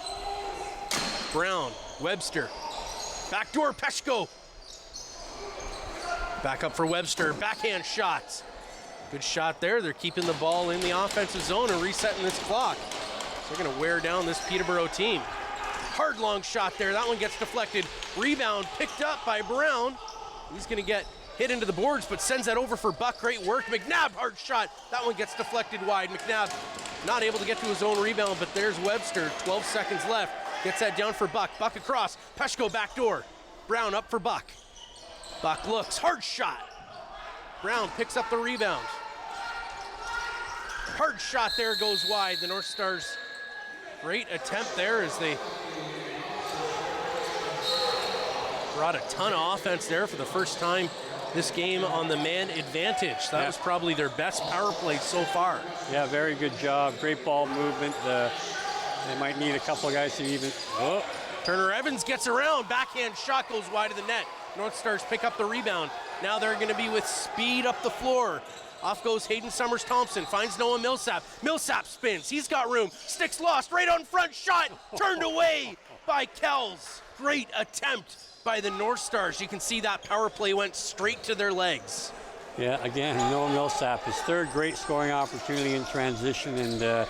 Brown, Webster. Backdoor, Peshko. Back up for Webster. Backhand shots. Good shot there. They're keeping the ball in the offensive zone and resetting this clock. So they're going to wear down this Peterborough team. Hard long shot there. That one gets deflected. Rebound picked up by Brown. He's going to get hit into the boards, but sends that over for Buck. Great work. McNabb, hard shot. That one gets deflected wide. McNabb not able to get to his own rebound, but there's Webster. 12 seconds left. Gets that down for Buck. Buck across. Peshko backdoor. Brown up for Buck. Buck looks. Hard shot. Brown picks up the rebound. Hard shot there, goes wide. The North Stars, great attempt there as they brought a ton of offense there for the first time this game on the man advantage. That was probably their best power play so far.
Yeah, very good job. Great ball movement. They might need a couple of guys to even. Oh.
Turner Evans gets around. Backhand shot goes wide of the net. North Stars pick up the rebound. Now they're going to be with speed up the floor. Off goes Hayden Summers-Thompson. Finds Noah Millsap. Millsap spins. He's got room. Sticks lost. Right on front. Shot. Turned away by Kells. Great attempt by the North Stars. You can see that power play went straight to their legs.
Yeah, again, Noah Millsap, his third great scoring opportunity in transition, and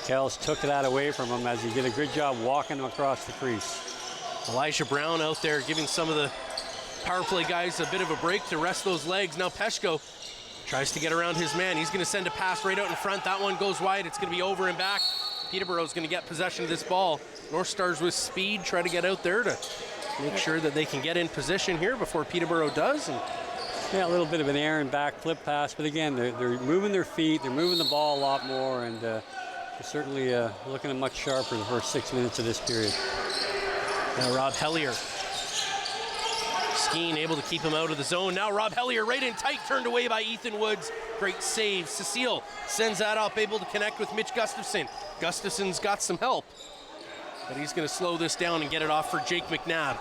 Kells took that away from him as he did a good job walking him across the crease.
Elijah Brown out there giving some of the power play guys a bit of a break to rest those legs. Now Peshko tries to get around his man. He's going to send a pass right out in front. That one goes wide. It's going to be over and back. Peterborough's going to get possession of this ball. North Stars with speed try to get out there to make sure that they can get in position here before Peterborough does. And
yeah, a little bit of an errant back flip pass, but again, they're moving their feet, they're moving the ball a lot more, and they're certainly looking much sharper the first 6 minutes of this period.
Now Rob Hellier. Skeen able to keep him out of the zone. Now Rob Hellier right in tight, turned away by Ethan Woods. Great save. Cecile sends that up, able to connect with Mitch Gustafson. Gustafson's got some help, but he's going to slow this down and get it off for Jake McNabb.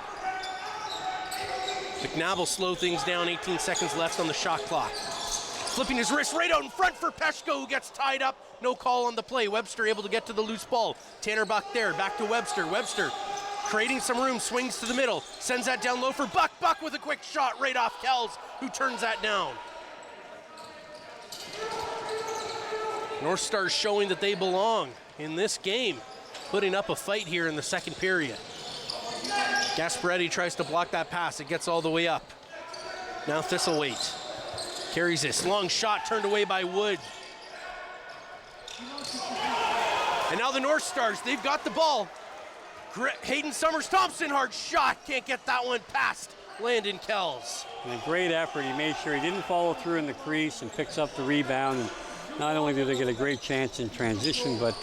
McNabb will slow things down, 18 seconds left on the shot clock. Flipping his wrist right out in front for Peshko, who gets tied up. No call on the play. Webster able to get to the loose ball. Tanner Buck there, back to Webster. Webster creating some room, swings to the middle, sends that down low for Buck. Buck with a quick shot right off Kells, who turns that down. North Stars showing that they belong in this game, putting up a fight here in the second period. Gasparetti tries to block that pass. It gets all the way up. Now Thistlethwaite carries this. Long shot turned away by Wood. And now the North Stars, they've got the ball. Hayden Summers-Thompson, hard shot. Can't get that one past Landon Kells.
And a great effort. He made sure he didn't follow through in the crease and picks up the rebound. And not only do they get a great chance in transition, but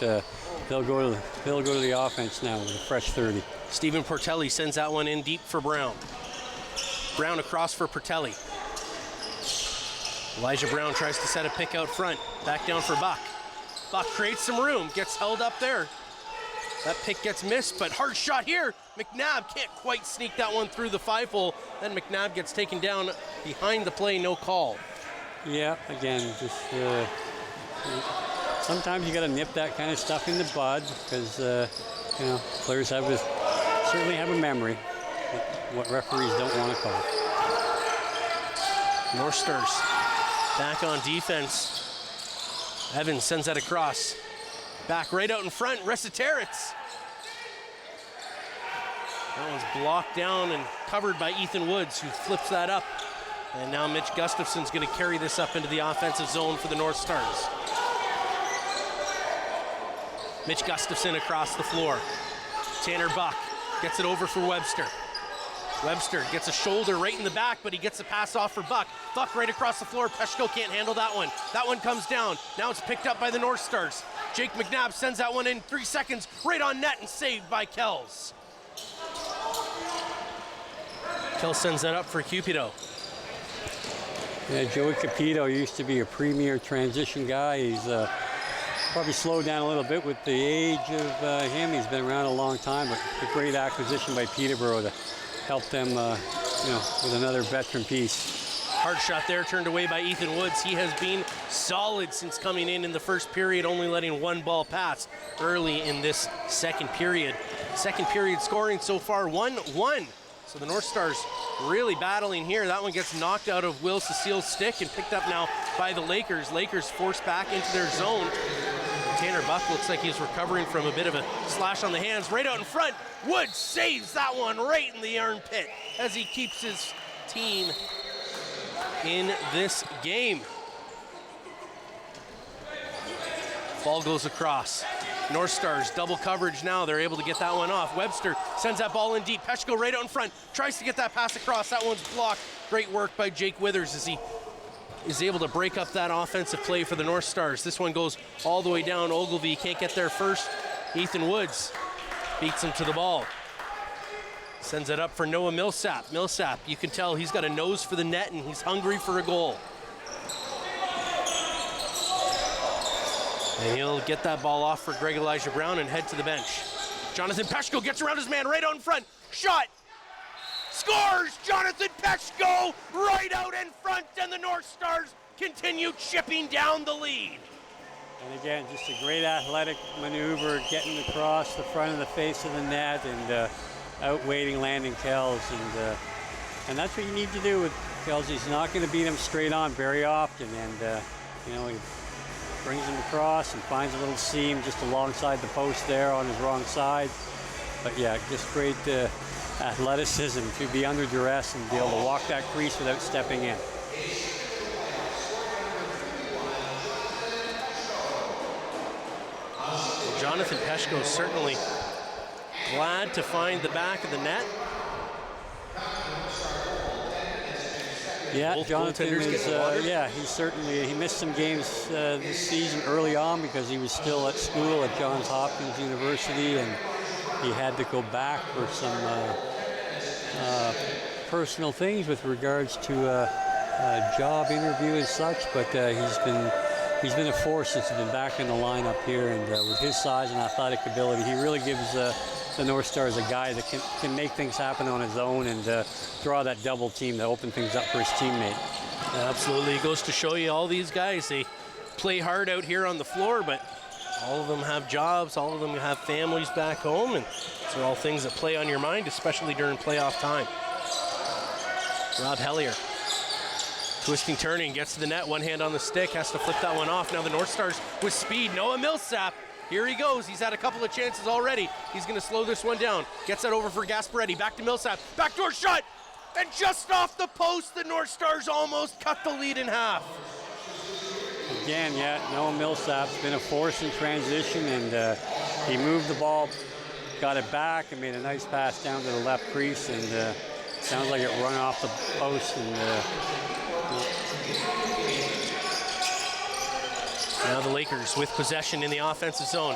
they'll go to the offense now with a fresh 30.
Stephen Portelli sends that one in deep for Brown. Brown across for Portelli. Elijah Brown tries to set a pick out front. Back down for Buck. Buck creates some room, gets held up there. That pick gets missed, but hard shot here. McNabb can't quite sneak that one through the 5-hole. Then McNabb gets taken down behind the play, no call.
Yeah, again, just sometimes you got to nip that kind of stuff in the bud because you know, players certainly have a memory what referees don't want to call.
North Stars back on defense. Evans sends that across. Back right out in front, Resiteritz. That one's blocked down and covered by Ethan Woods, who flips that up. And now Mitch Gustafson's going to carry this up into the offensive zone for the North Stars. Mitch Gustafson across the floor. Tanner Buck gets it over for Webster. Webster gets a shoulder right in the back, but he gets the pass off for Buck. Buck right across the floor. Peshko can't handle that one. That one comes down. Now it's picked up by the North Stars. Jake McNabb sends that one in 3 seconds, right on net and saved by Kells. Kells sends that up for Cupido.
Yeah, Joey Capito used to be a premier transition guy. He's probably slowed down a little bit with the age of him. He's been around a long time, but a great acquisition by Peterborough to help them, you know, with another veteran piece.
Hard shot there, turned away by Ethan Woods. He has been solid since coming in the first period, only letting one ball pass early in this second period. Second period scoring so far 1-1. So the North Stars really battling here. That one gets knocked out of Will Cecile's stick and picked up now by the Lakers. Lakers forced back into their zone. Tanner Buck looks like he's recovering from a bit of a slash on the hands. Right out in front, Woods saves that one right in the armpit as he keeps his team in this game. Ball goes across. North Stars double coverage now. They're able to get that one off. Webster sends that ball in deep. Peshko right out in front. Tries to get that pass across. That one's blocked. Great work by Jake Withers as he is able to break up that offensive play for the North Stars. This one goes all the way down. Ogilvie can't get there first. Ethan Woods beats him to the ball. Sends it up for Noah Millsap. Millsap, you can tell he's got a nose for the net and he's hungry for a goal. And he'll get that ball off for Greg Elijah Brown and head to the bench. Jonathan Peshko gets around his man right out in front. Shot! Scores! Jonathan Peshko right out in front, and the North Stars continue chipping down the lead.
And again, just a great athletic maneuver, getting across the front of the face of the net and outweighting Landon Kells. And that's what you need to do with Kells. He's not going to beat him straight on very often. And, you know, he brings him across and finds a little seam just alongside the post there on his wrong side. But yeah, just great athleticism to be under duress and be able to walk that crease without stepping in.
Jonathan Peshko certainly glad to find the back of the net.
Yeah,
Both
Jonathan
goaltenders
is,
getting watered.
yeah, he missed some games this season early on because he was still at school at Johns Hopkins University, and he had to go back for some personal things with regards to a job interview and such. But he's been a force since he's been back in the lineup here, and with his size and athletic ability, he really gives the North Stars a guy that can make things happen on his own and draw that double team to open things up for his teammate.
Absolutely. It goes to show you all these guys, they play hard out here on the floor, but all of them have jobs, all of them have families back home, and these are all things that play on your mind, especially during playoff time. Rob Hellier, twisting, turning, gets to the net, one hand on the stick, has to flip that one off. Now the North Stars with speed. Noah Millsap, here he goes. He's had a couple of chances already. He's going to slow this one down. Gets that over for Gasparetti. Back to Millsap. Backdoor shot. And just off the post, the North Stars almost cut the lead in half.
Again, yeah, Noah Millsap's been a force in transition, and he moved the ball, got it back, and made a nice pass down to the left crease, and sounds like it run off the post. And
now the Lakers with possession in the offensive zone.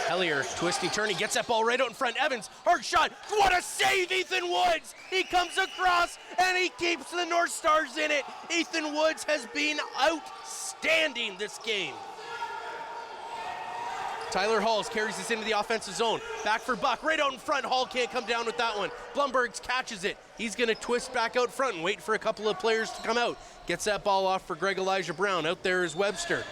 Hellier, twisting, turning, gets that ball right out in front. Evans, hard shot. What a save, Ethan Woods. He comes across, and he keeps the North Stars in it. Ethan Woods has been outstanding this game. Tyler Halls carries this into the offensive zone. Back for Buck, right out in front. Hall can't come down with that one. Blumbergs catches it. He's going to twist back out front and wait for a couple of players to come out. Gets that ball off for Greg Elijah Brown. Out there is Webster.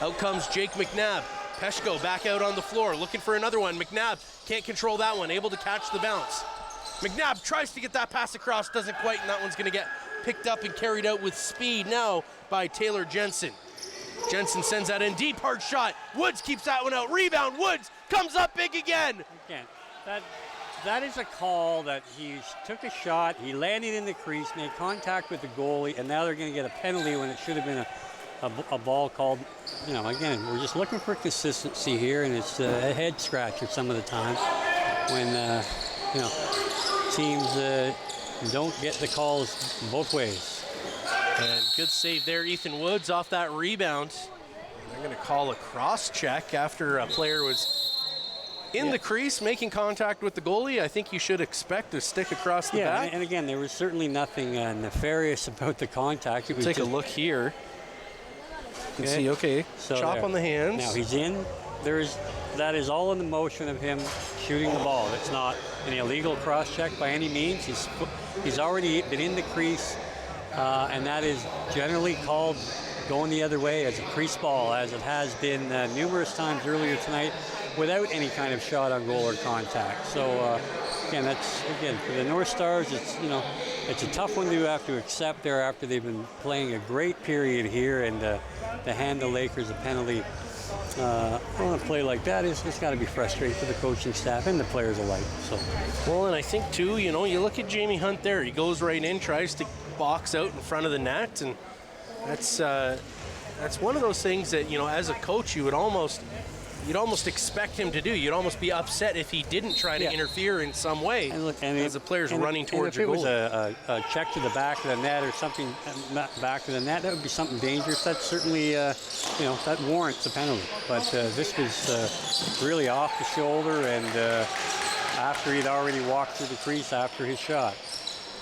Out comes Jake McNabb. Peshko back out on the floor, looking for another one. McNabb can't control that one, able to catch the bounce. McNabb tries to get that pass across, doesn't quite, and that one's going to get picked up and carried out with speed now by Taylor Jensen. Jensen sends that in deep, hard shot. Woods keeps that one out. Rebound, Woods comes up big again.
Again, that is a call that he took a shot, he landed in the crease, made contact with the goalie, and now they're going to get a penalty when it should have been a ball called. You know, again, we're just looking for consistency here, and it's a head scratcher some of the times when, you know, teams don't get the calls both ways.
And good save there, Ethan Woods off that rebound. They're going to call a cross check after a player was in the crease making contact with the goalie. I think you should expect a stick across the back.
And again, there was certainly nothing nefarious about the contact. It was
Take a look here. You can see, so chop there on the hands.
Now he's in. That is all in the motion of him shooting the ball. It's not an illegal cross check by any means. He's already been in the crease, and that is generally called going the other way as a crease ball, as it has been numerous times earlier tonight, without any kind of shot on goal or contact. So again, for the North Stars, it's a tough one to have to accept there after they've been playing a great period here, and to hand the Lakers a penalty on a play like that it's got to be frustrating for the coaching staff and the players alike. So,
well, and I think too, you know, you look at Jamie Hunt there. He goes right in, tries to box out in front of the net, and that's one of those things that, you know, as a coach, you'd almost expect him to do. You'd almost be upset if he didn't try to interfere in some way. And look, as the player's running towards your goal.
If it was a check to the back of the net or something back of the net, that would be something dangerous. That's certainly, that warrants a penalty. But this was really off the shoulder, and after he'd already walked through the crease after his shot.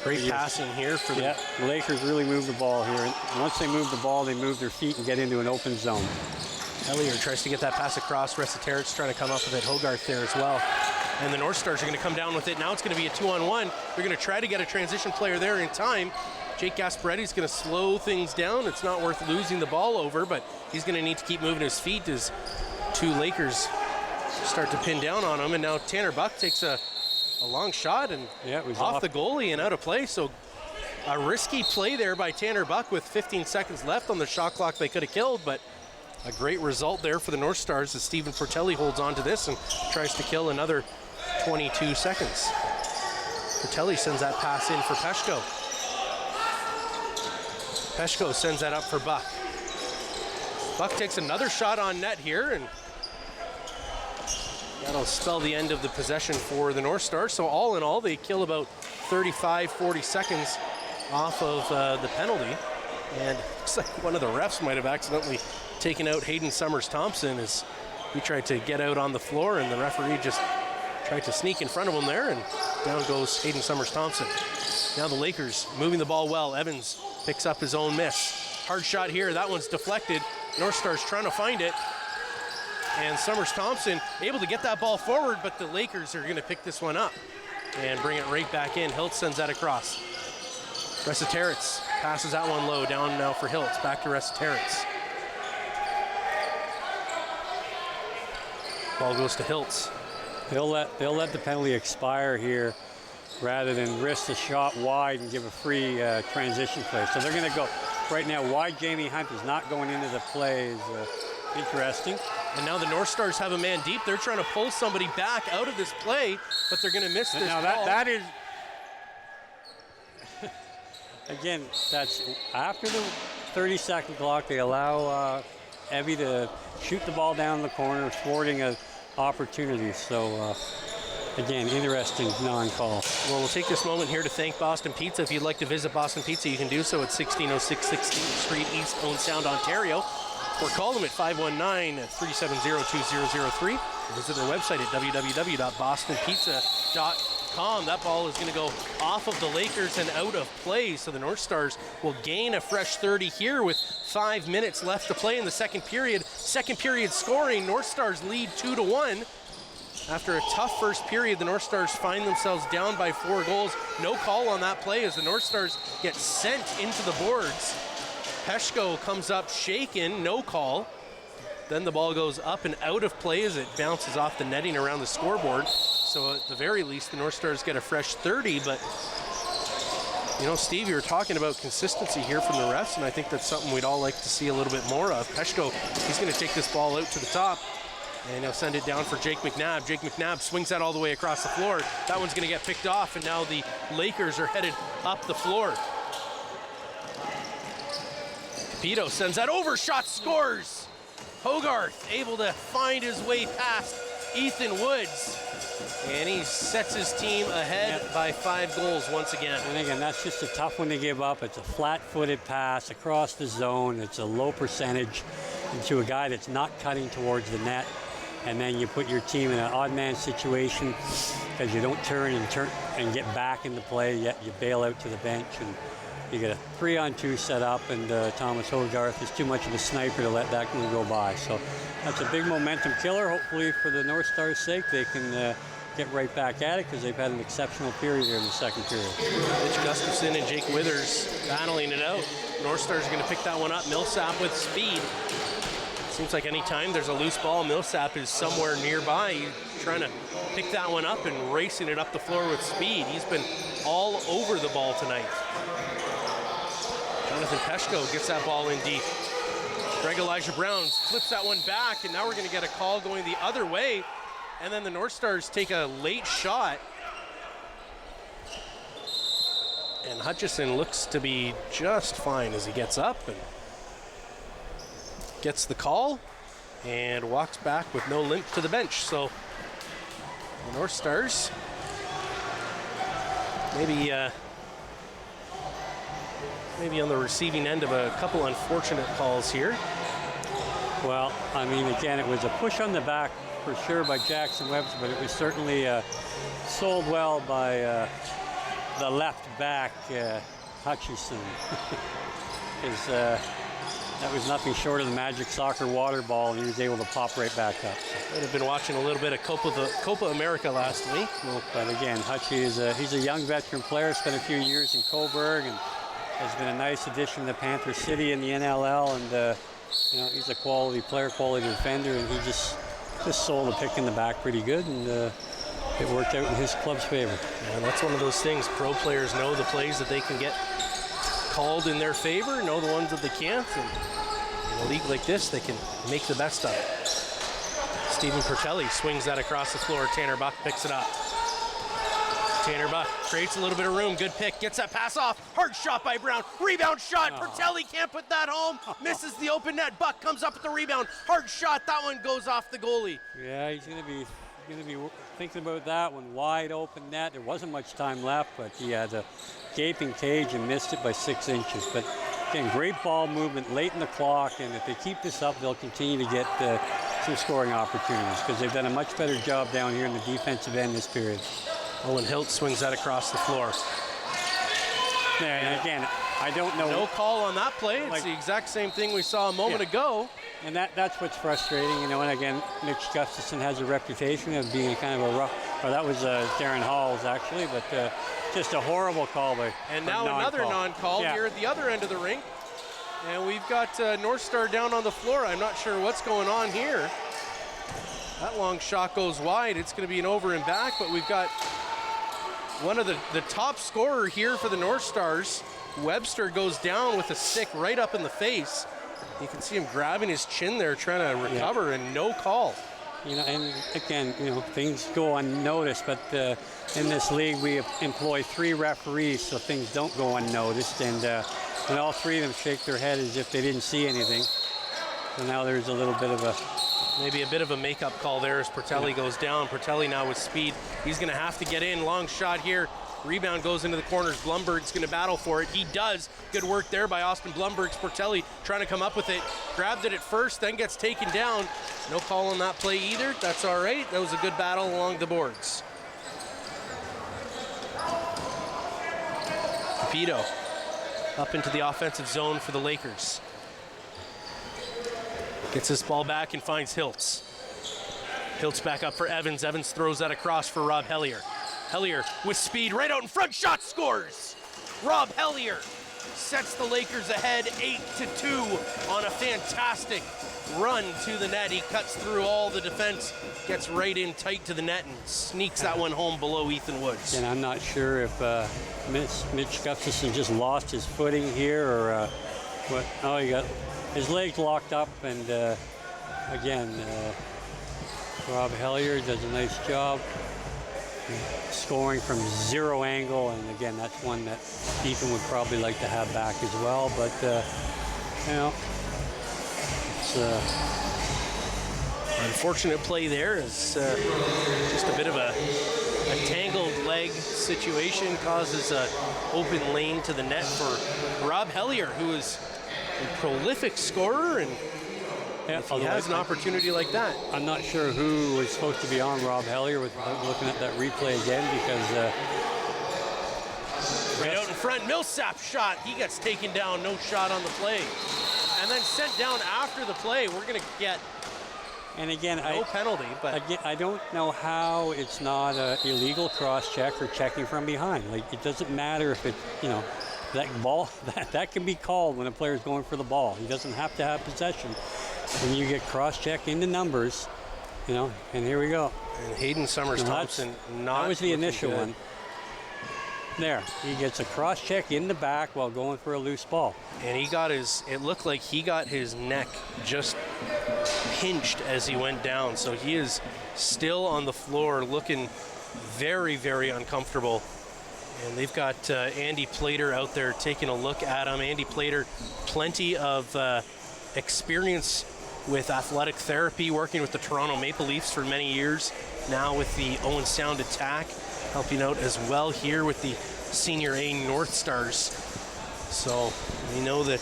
Great passing here for
the Lakers really move the ball here. And once they move the ball, they move their feet and get into an open zone.
Elliott tries to get that pass across. Resetarit's trying to come up with it. Hogarth there as well. And the North Stars are going to come down with it. Now it's going to be a 2-on-1. They're going to try to get a transition player there in time. Jake Gasparetti's going to slow things down. It's not worth losing the ball over, but he's going to need to keep moving his feet as two Lakers start to pin down on him. And now Tanner Buck takes a long shot and
it was
off the goalie and out of play. So a risky play there by Tanner Buck with 15 seconds left on the shot clock they could have killed, but a great result there for the North Stars as Stephen Portelli holds on to this and tries to kill another 22 seconds. Portelli sends that pass in for Peshko. Peshko sends that up for Buck. Buck takes another shot on net here, and that'll spell the end of the possession for the North Stars. So all in all, they kill about 35, 40 seconds off of the penalty. And it looks like one of the refs might have accidentally taken out Hayden Summers-Thompson as he tried to get out on the floor, and the referee just tried to sneak in front of him there, and down goes Hayden Summers-Thompson. Now the Lakers moving the ball well. Evans picks up his own miss. Hard shot here. That one's deflected. North Stars trying to find it. And Summers-Thompson able to get that ball forward, but the Lakers are going to pick this one up and bring it right back in. Hiltz sends that across. Resetaritz passes that one low. Down now for Hiltz. Back to Resetaritz. Ball goes to Hiltz.
They'll let the penalty expire here rather than risk the shot wide and give a free transition play. So they're going to go right now. Why Jamie Hunt is not going into the play is interesting.
And now the North Stars have a man deep. They're trying to pull somebody back out of this play, but they're going to miss this
now
ball.
That is again, that's after the 30-second clock. They allow Evie to shoot the ball down the corner, thwarting an opportunity. So again, interesting non-call.
Well, we'll take this moment here to thank Boston Pizza. If you'd like to visit Boston Pizza, you can do so at 1606 16th Street, East Owen Sound, Ontario. Or call them at 519-370-2003. Visit their website at www.bostonpizza.com. calm. That ball is going to go off of the Lakers and out of play. So the North Stars will gain a fresh 30 here with 5 minutes left to play in the second period. Second period scoring, North Stars lead 2-1. After a tough first period, the North Stars find themselves down by 4 goals. No call on that play as the North Stars get sent into the boards. Peshko comes up shaken, no call. Then the ball goes up and out of play as it bounces off the netting around the scoreboard. So at the very least, the North Stars get a fresh 30, but you know, Steve, you were talking about consistency here from the refs, and I think that's something we'd all like to see a little bit more of. Peshko, he's going to take this ball out to the top, and he'll send it down for Jake McNabb. Jake McNabb swings that all the way across the floor. That one's going to get picked off, and now the Lakers are headed up the floor. Capito sends that over, shot scores! Hogarth able to find his way past Ethan Woods, and he sets his team ahead by 5 goals once again.
And again, that's just a tough one to give up. It's a flat-footed pass across the zone. It's a low percentage into a guy that's not cutting towards the net. And then you put your team in an odd man situation because you don't turn and get back into play, yet you bail out to the bench. And you get a 3-on-2 set up, and Thomas Hogarth is too much of a sniper to let that one go by. So that's a big momentum killer. Hopefully for the North Stars' sake, they can get right back at it because they've had an exceptional period here in the second period.
Mitch Gustafson and Jake Withers battling it out. North Stars are going to pick that one up. Millsap with speed. Seems like any time there's a loose ball, Millsap is somewhere nearby. He's trying to pick that one up and racing it up the floor with speed. He's been all over the ball tonight. Jonathan Peshko gets that ball in deep. Greg Elijah Brown flips that one back, and now we're going to get a call going the other way. And then the North Stars take a late shot. And Hutchison looks to be just fine as he gets up and gets the call and walks back with no limp to the bench. So the North Stars maybe on the receiving end of a couple unfortunate calls here.
Well, I mean, again, it was a push on the back for sure by Jackson Webster, but it was certainly sold well by the left back, Hutchison. That was nothing short of the Magic Soccer water ball, and he was able to pop right back up.
I'd have been watching a little bit of Copa America last week.
Well, but again, Hutchie he's a young veteran player, spent a few years in Coburg, and has been a nice addition to Panther City in the NLL, and you know, he's a quality player, quality defender, and he just sold the pick in the back pretty good, and it worked out in his club's favor.
And that's one of those things. Pro players know the plays that they can get called in their favor, know the ones that they can't, and in a league like this, they can make the best of it. Stephen Pertelli swings that across the floor. Tanner Buck picks it up. Tanner Buck creates a little bit of room. Good pick. Gets that pass off. Hard shot by Brown. Rebound shot. Pertelli can't put that home. Misses the open net. Buck comes up with the rebound. Hard shot. That one goes off the goalie.
Yeah, he's going to be thinking about that one. Wide open net. There wasn't much time left, but he had a gaping cage and missed it by 6 inches. But again, great ball movement late in the clock, and if they keep this up, they'll continue to get some scoring opportunities because they've done a much better job down here in the defensive end this period.
Owen Hilt swings that across the floor.
Yeah, and again, I don't know.
No call on that play. It's the exact same thing we saw a moment ago.
And that's what's frustrating, you know. And again, Mitch Gustafson has a reputation of being kind of a rough. Or that was Darren Halls actually, but just a horrible call by.
And now another non-call here at the other end of the rink. And we've got North Star down on the floor. I'm not sure what's going on here. That long shot goes wide. It's going to be an over and back, but we've got one of the top scorer here for the North Stars. Webster goes down with a stick right up in the face. You can see him grabbing his chin there, trying to recover, and no call.
You know, and again, you know, things go unnoticed, but in this league we employ 3 referees, so things don't go unnoticed. And when all 3 of them shake their head as if they didn't see anything, so now there's a little bit of a.
Maybe a bit of a makeup call there as Pertelli goes down. Pertelli now with speed. He's going to have to get in. Long shot here. Rebound goes into the corners. Blumberg's going to battle for it. He does. Good work there by Austin Blumberg. Pertelli trying to come up with it. Grabbed it at first, then gets taken down. No call on that play either. That's all right. That was a good battle along the boards. Vito up into the offensive zone for the Lakers. Gets this ball back and finds Hiltz. Hiltz back up for Evans. Evans throws that across for Rob Hellier. Hellier with speed right out in front, shot, scores! Rob Hellier sets the Lakers ahead 8-2 on a fantastic run to the net. He cuts through all the defense, gets right in tight to the net and sneaks that one home below Ethan Woods.
And I'm not sure if Mitch Gustafson just lost his footing here or what. Oh, he got his legs locked up, and again, Rob Hellier does a nice job scoring from zero angle, and again, that's one that Ethan would probably like to have back as well, but you know, it's
unfortunate play there is just a bit of a tangled leg situation, causes an open lane to the net for Rob Hellier, who is a prolific scorer, and if he has an opportunity like that.
I'm not sure who was supposed to be on Rob Hellier without looking at that replay again, because
right out in front, Millsap shot. He gets taken down, no shot on the play. And then sent down after the play. We're going to get
and again,
no penalty. But
again, I don't know how it's not an illegal cross-check or checking from behind. Like, it doesn't matter if it, you know, that ball, that can be called when a player's going for the ball. He doesn't have to have possession. When you get cross-check into numbers, you know, and here we go.
And Hayden Summers-Thompson not
that was the initial
good.
one. There, he gets a cross-check in the back while going for a loose ball.
And he got his, it looked like he got his neck just pinched as he went down. So he is still on the floor looking very, very uncomfortable. And they've got Andy Plater out there taking a look at him. Andy Plater, plenty of experience with athletic therapy, working with the Toronto Maple Leafs for many years, now with the Owen Sound Attack, helping out as well here with the Senior A North Stars. So we know that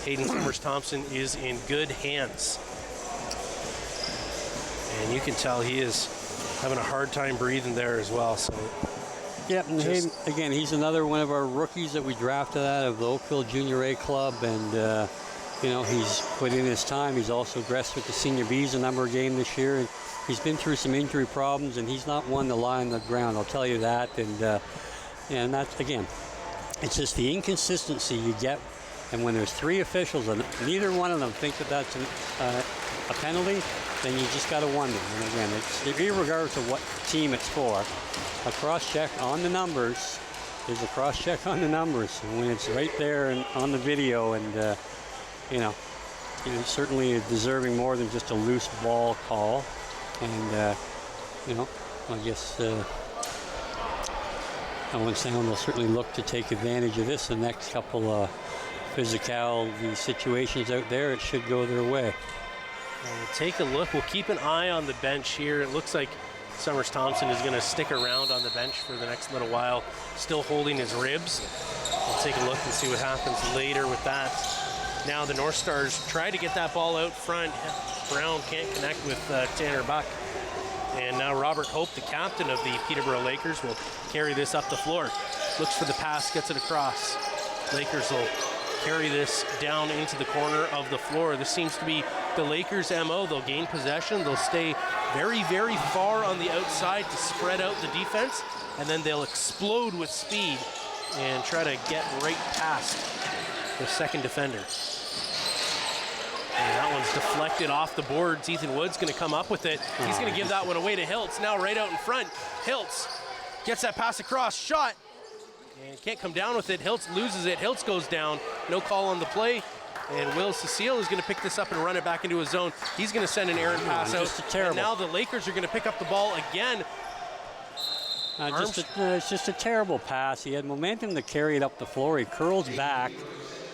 Hayden Summers-Thompson is in good hands. And you can tell he is having a hard time breathing there as well. So
yeah, and Hayden, again, he's another one of our rookies that we drafted out of the Oakville Junior A Club, and you know, he's put in his time. He's also aggressed with the Senior B's a number of games this year. And he's been through some injury problems, and he's not one to lie on the ground, I'll tell you that. And that's, again, it's just the inconsistency you get. And when there's three officials and neither one of them think that that's a penalty, then you just got to wonder. And again, it's regardless of what team it's for, a cross-check on the numbers is a cross-check on the numbers. And when it's right there and on the video, and you know, he's certainly deserving more than just a loose ball call. And, you know, I guess Owen Sound will certainly look to take advantage of this. The next couple of physicality situations out there, it should go their way.
We'll take a look. We'll keep an eye on the bench here. It looks like Summers-Thompson is going to stick around on the bench for the next little while, still holding his ribs. We'll take a look and see what happens later with that. Now the North Stars try to get that ball out front. Brown can't connect with Tanner Buck. And now Robert Hope, the captain of the Peterborough Lakers, will carry this up the floor. Looks for the pass, gets it across. Lakers will carry this down into the corner of the floor. This seems to be the Lakers' MO. They'll gain possession. They'll stay very, very far on the outside to spread out the defense. And then they'll explode with speed and try to get right past the second defender. And that one's deflected off the boards. Ethan Wood's going to come up with it. He's going to give that one away to Hiltz. Now right out in front. Hiltz gets that pass across. Shot. And can't come down with it. Hiltz loses it. Hiltz goes down. No call on the play. And Will Cecile is going to pick this up and run it back into his zone. He's going to send an errant pass out. And now the Lakers are going to pick up the ball again.
It's just a terrible pass. He had momentum to carry it up the floor. He curls back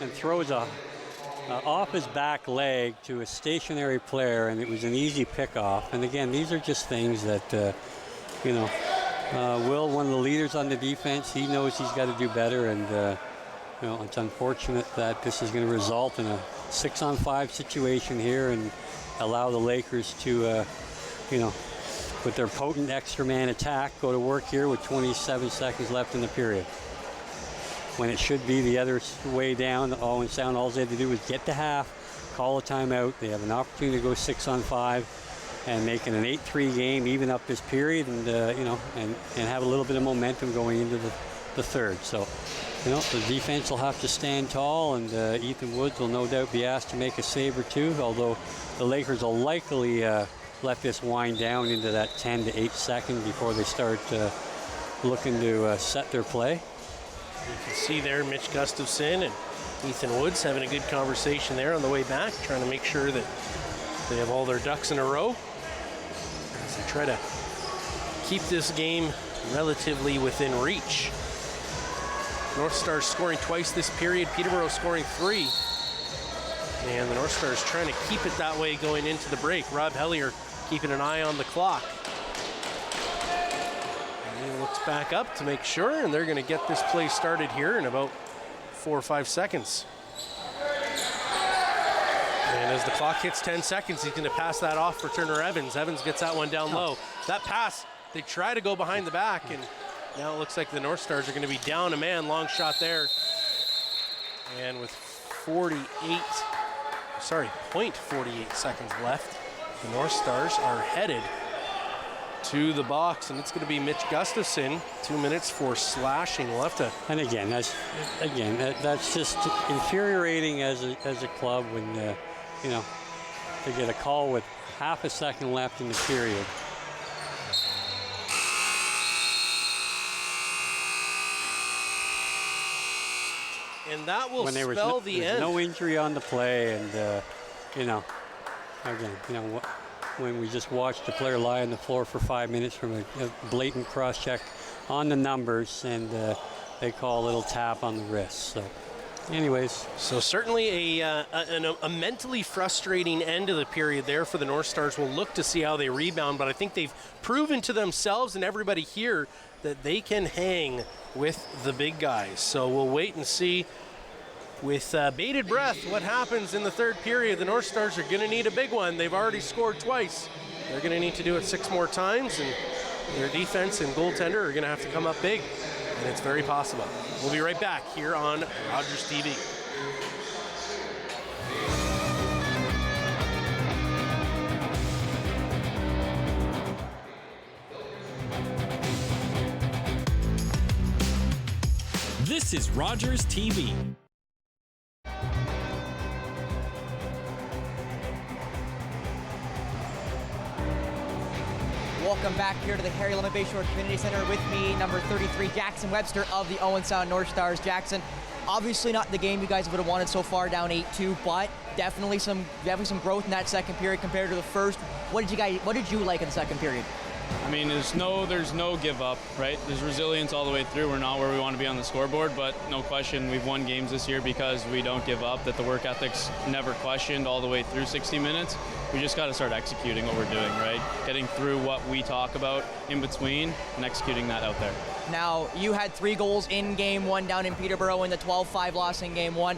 and throws off his back leg to a stationary player, and it was an easy pickoff. And again, these are just things that, you know, Will, one of the leaders on the defense, he knows he's got to do better. And, you know, it's unfortunate that this is going to result in a 6-on-5 situation here and allow the Lakers to, you know, with their potent extra man attack, go to work here with 27 seconds left in the period. when it should be the other way down. Owen Sound, all they had to do was get to half, call a timeout. They have an opportunity to go 6-on-5 and make it an 8-3 game, even up this period, and and have a little bit of momentum going into the third. So, the defense will have to stand tall, and Ethan Woods will no doubt be asked to make a save or two, although the Lakers will likely let this wind down into that 10 to 8 seconds before they start looking to set their play.
You can see there Mitch Gustafson and Ethan Woods having a good conversation there on the way back, trying to make sure that they have all their ducks in a row as they try to keep this game relatively within reach. North Stars scoring twice this period, Peterborough scoring 3. And the North Stars trying to keep it that way going into the break. Rob Hellier keeping an eye on the clock. And he looks back up to make sure, and they're going to get this play started here in about 4 or 5 seconds. And as the clock hits 10 seconds, he's going to pass that off for Turner Evans. Evans gets that one down low. That pass, they try to go behind the back, and now it looks like the North Stars are going to be down a man. Long shot there. And with 0.48 seconds left, the North Stars are headed to the box, and it's going to be Mitch Gustafson. 2 minutes for slashing. We'll have to.
And again, that's just infuriating as a club when they get a call with half a second left in the period.
And that will
when
spell the end.
No injury on the play, and when we just watched the player lie on the floor for 5 minutes from a blatant cross-check on the numbers, and they call a little tap on the wrist. So, anyways.
So certainly a mentally frustrating end of the period there for the North Stars. We'll look to see how they rebound, but I think they've proven to themselves and everybody here that they can hang with the big guys. So we'll wait and see with bated breath what happens in the third period. The North Stars are going to need a big one. They've already scored twice. They're going to need to do it 6 more times, and their defense and goaltender are going to have to come up big, and it's very possible. We'll be right back here on Rogers TV.
This is Rogers TV.
Welcome back here to the Harry Lumley Bayshore Community Center. With me, number 33, Jackson Webster of the Owen Sound North Stars. Jackson, obviously not the game you guys would have wanted so far, down 8-2, but definitely some growth in that second period compared to the first. What did you like in the second period?
I mean, there's no give up, right? There's resilience all the way through. We're not where we want to be on the scoreboard, but no question we've won games this year because we don't give up, that the work ethic's never questioned all the way through 60 minutes. We just got to start executing what we're doing, right? Getting through what we talk about in between and executing that out there.
Now, you had 3 goals in Game 1 down in Peterborough in the 12-5 loss in Game 1.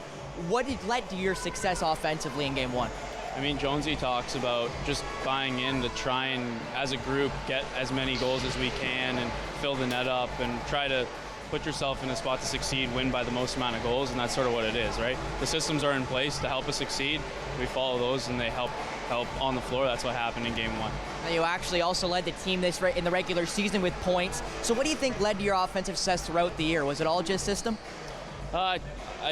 What led to your success offensively in Game 1?
I mean, Jonesy talks about just buying in to try and, as a group, get as many goals as we can and fill the net up and try to put yourself in a spot to succeed, win by the most amount of goals, and that's sort of what it is, right? The systems are in place to help us succeed. We follow those, and they help on the floor. That's what happened in Game 1.
Now, you actually also led the team in the regular season with points. So what do you think led to your offensive success throughout the year? Was it all just system?
I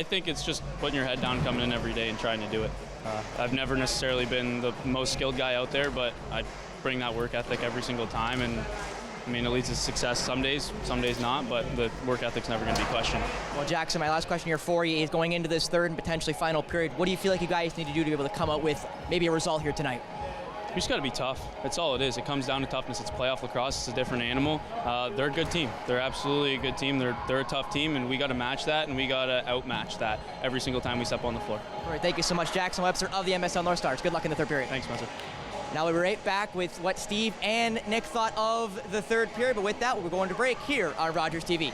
think it's just putting your head down, coming in every day and trying to do it. I've never necessarily been the most skilled guy out there, but I bring that work ethic every single time, and I mean, it leads to success some days not, but the work ethic's never going to be questioned.
Well, Jackson, my last question here for you is going into this third and potentially final period, what do you feel like you guys need to do to be able to come out with maybe a result here tonight?
We just got to be tough. That's all it is. It comes down to toughness. It's playoff lacrosse. It's a different animal. They're a good team. They're absolutely a good team. They're a tough team, and we got to match that, and we got to outmatch that every single time we step on the floor.
All right, thank you so much, Jackson Webster of the MSL North Stars. Good luck in the third period.
Thanks, Spencer.
Now we'll be right back with what Steve and Nick thought of the third period, but with that, we're going to break here on Rogers TV.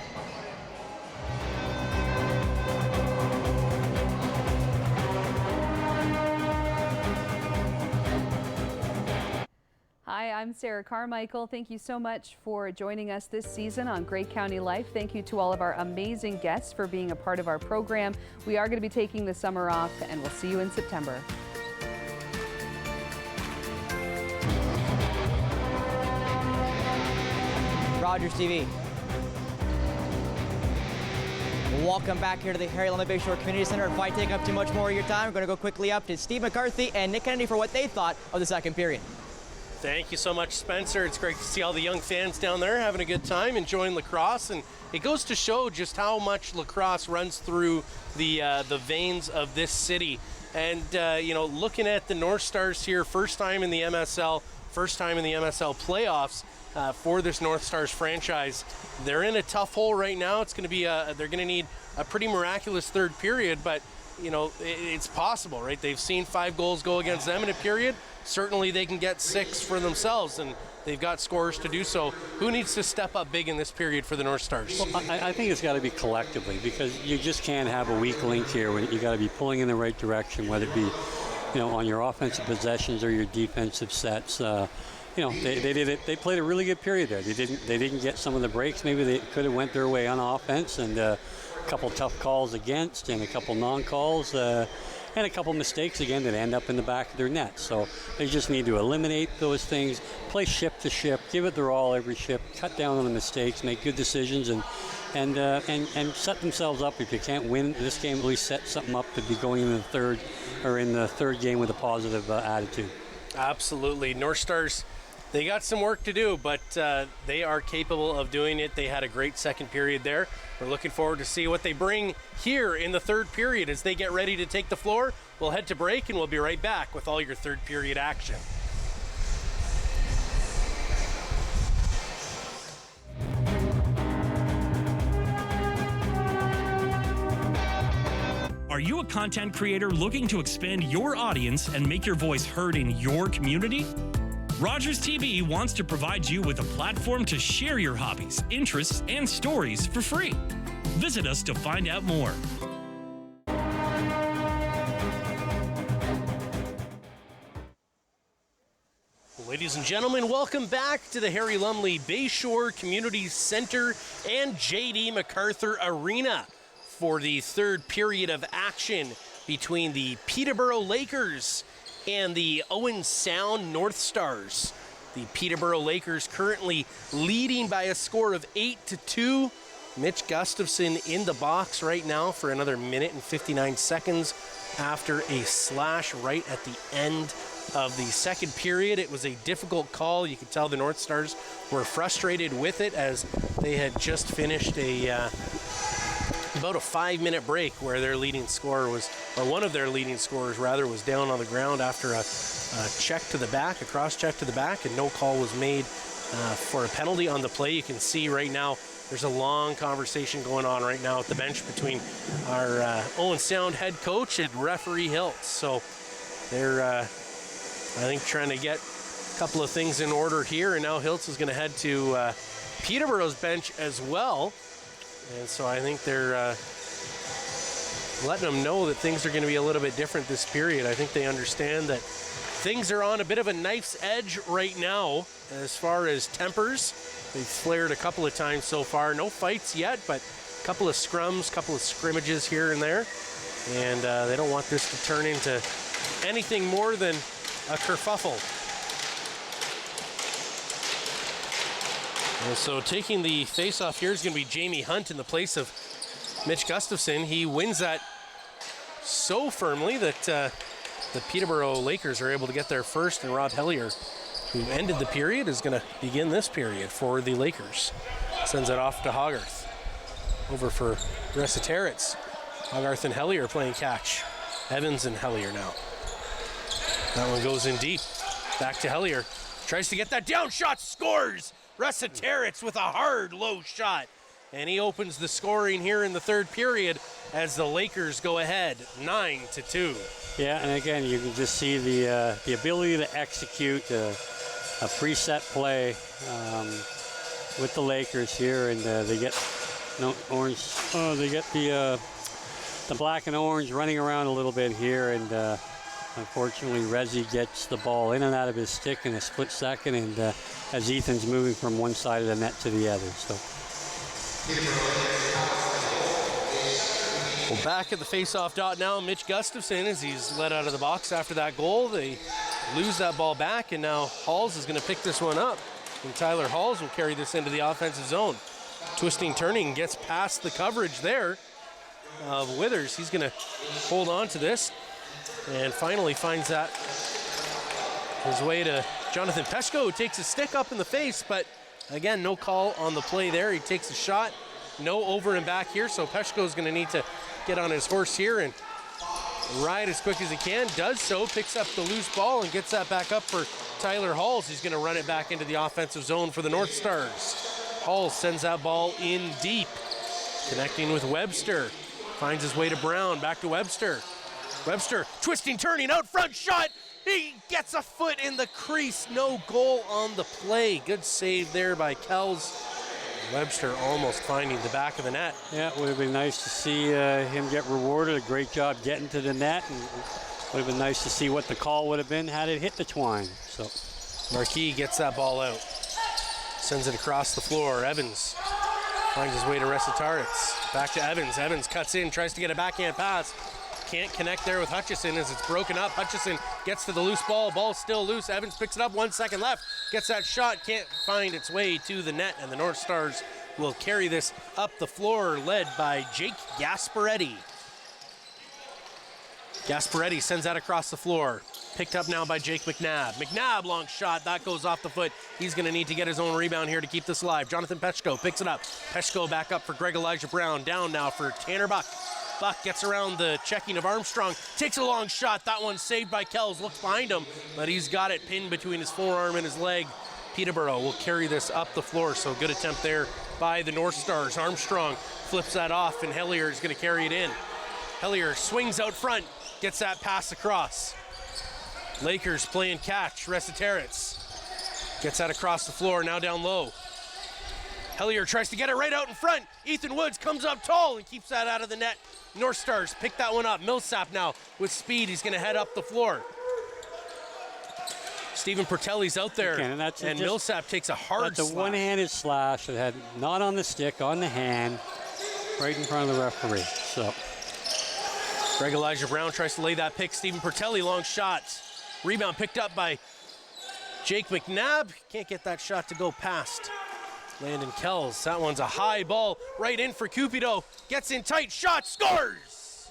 Hi, I'm Sarah Carmichael. Thank you so much for joining us this season on Great County Life. Thank you to all of our amazing guests for being a part of our program. We are going to be taking the summer off, and we'll see you in September.
Rogers TV. Welcome back here to the Harry Lumley Bayshore Community Center. If I take up too much more of your time, we're going to go quickly up to Steve McCarthy and Nick Kennedy for what they thought of the second period.
Thank you so much, Spencer. It's great to see all the young fans down there having a good time, enjoying lacrosse, and it goes to show just how much lacrosse runs through the veins of this city. And you know, looking at the North Stars here, first time in the MSL playoffs for this North Stars franchise. They're in a tough hole right now. It's going to be they're going to need a pretty miraculous third period, but you know, it's possible, right? They've seen 5 goals go against them in a period. Certainly they can get 6 for themselves, and they've got scorers to do so. Who needs to step up big in this period for the North Stars?
Well, I think it's got to be collectively, because you just can't have a weak link here. You got to be pulling in the right direction, whether it be, you know, on your offensive possessions or your defensive sets. You know, they played a really good period there. They didn't get some of the breaks. Maybe they could have went their way on offense, and a couple tough calls against, and a couple non-calls. And a couple mistakes again that end up in the back of their net. So they just need to eliminate those things, play ship to ship, give it their all every ship, cut down on the mistakes, make good decisions, and set themselves up. If you can't win this game, at least set something up to be going in the third game with a positive attitude.
Absolutely. North Stars, they got some work to do, but they are capable of doing it. They had a great second period there. We're looking forward to see what they bring here in the third period as they get ready to take the floor. We'll head to break, and we'll be right back with all your third period action.
Are you a content creator looking to expand your audience and make your voice heard in your community? Rogers TV wants to provide you with a platform to share your hobbies, interests, and stories for free. Visit us to find out more.
Ladies and gentlemen, welcome back to the Harry Lumley Bayshore Community Center and J.D. MacArthur Arena for the third period of action between the Peterborough Lakers and the Owen Sound North Stars. The Peterborough Lakers currently leading by a score of 8-2. Mitch Gustafson in the box right now for another minute and 59 seconds after a slash right at the end of the second period. It was a difficult call. You could tell the North Stars were frustrated with it as they had just finished about a 5-minute break where their leading scorer was, or one of their leading scorers rather, was down on the ground after a check to the back, a cross check to the back, and no call was made for a penalty on the play. You can see right now there's a long conversation going on right now at the bench between our Owen Sound head coach and referee Hiltz. So they're, I think, trying to get a couple of things in order here, and now Hiltz is going to head to Peterborough's bench as well. And so I think they're letting them know that things are going to be a little bit different this period. I think they understand that things are on a bit of a knife's edge right now as far as tempers. They've flared a couple of times so far. No fights yet, but a couple of scrums, a couple of scrimmages here and there. And they don't want this to turn into anything more than a kerfuffle. And so taking the face-off here is going to be Jamie Hunt in the place of Mitch Gustafson. He wins that so firmly that the Peterborough Lakers are able to get there first, and Rob Hellier, who ended the period, is going to begin this period for the Lakers. Sends it off to Hogarth. Over for Resiteritz. Hogarth and Hellier playing catch. Evans and Hellier now. That one goes in deep. Back to Hellier. Tries to get that down shot, scores! Resiteritz with a hard low shot. And he opens the scoring here in the third period as the Lakers go ahead 9-2.
Yeah, and again, you can just see the ability to execute a preset play with the Lakers here, and they get orange. Oh, they get the black and orange running around a little bit here, and Unfortunately, Rezi gets the ball in and out of his stick in a split second, and as Ethan's moving from one side of the net to the other. So.
Well, back at the face-off dot now, Mitch Gustafson, as he's let out of the box after that goal. They lose that ball back, and now Halls is going to pick this one up. And Tyler Halls will carry this into the offensive zone. Twisting, turning, gets past the coverage there of Withers. He's going to hold on to this and finally finds that his way to Jonathan Peshko, who takes a stick up in the face, but again, no call on the play there. He takes a shot, no over and back here, so Peshko is going to need to get on his horse here and ride as quick as he can. Does so, picks up the loose ball and gets that back up for Tyler Halls. He's going to run it back into the offensive zone for the North Stars. Halls sends that ball in deep, connecting with Webster. Finds his way to Brown, back to Webster. Webster, twisting, turning, out front shot. He gets a foot in the crease. No goal on the play. Good save there by Kells. Webster almost finding the back of the net.
Yeah, it would have been nice to see him get rewarded. A great job getting to the net, and would have been nice to see what the call would have been had it hit the twine. So
Marquis gets that ball out. Sends it across the floor. Evans finds his way to Resetaritz. Back to Evans. Evans cuts in, tries to get a backhand pass. Can't connect there with Hutchison as it's broken up. Hutchison gets to the loose ball. Ball's still loose. Evans picks it up. 1 second left. Gets that shot. Can't find its way to the net. And the North Stars will carry this up the floor, led by Jake Gasparetti. Gasparetti sends that across the floor. Picked up now by Jake McNabb. McNabb, long shot. That goes off the foot. He's going to need to get his own rebound here to keep this alive. Jonathan Peshko picks it up. Peshko back up for Greg Elijah Brown. Down now for Tanner Buck. Buck gets around the checking of Armstrong. Takes a long shot. That one's saved by Kells. Looks behind him, but he's got it pinned between his forearm and his leg. Peterborough will carry this up the floor, so good attempt there by the North Stars. Armstrong flips that off, and Hellier is going to carry it in. Hellier swings out front, gets that pass across. Lakers playing catch. Resetaritz gets that across the floor, now down low. Hellier tries to get it right out in front. Ethan Woods comes up tall and keeps that out of the net. North Stars pick that one up. Millsap now with speed. He's going to head up the floor. Stephen Pertelli's out there, and Millsap takes a hard slash.
That's a one-handed slash that had not on the stick, on the hand, right in front of the referee. So
Greg Elijah Brown tries to lay that pick. Stephen Pertelli, long shot. Rebound picked up by Jake McNabb. Can't get that shot to go past Landon Kells. That one's a high ball right in for Cupido. Gets in tight, shot, scores!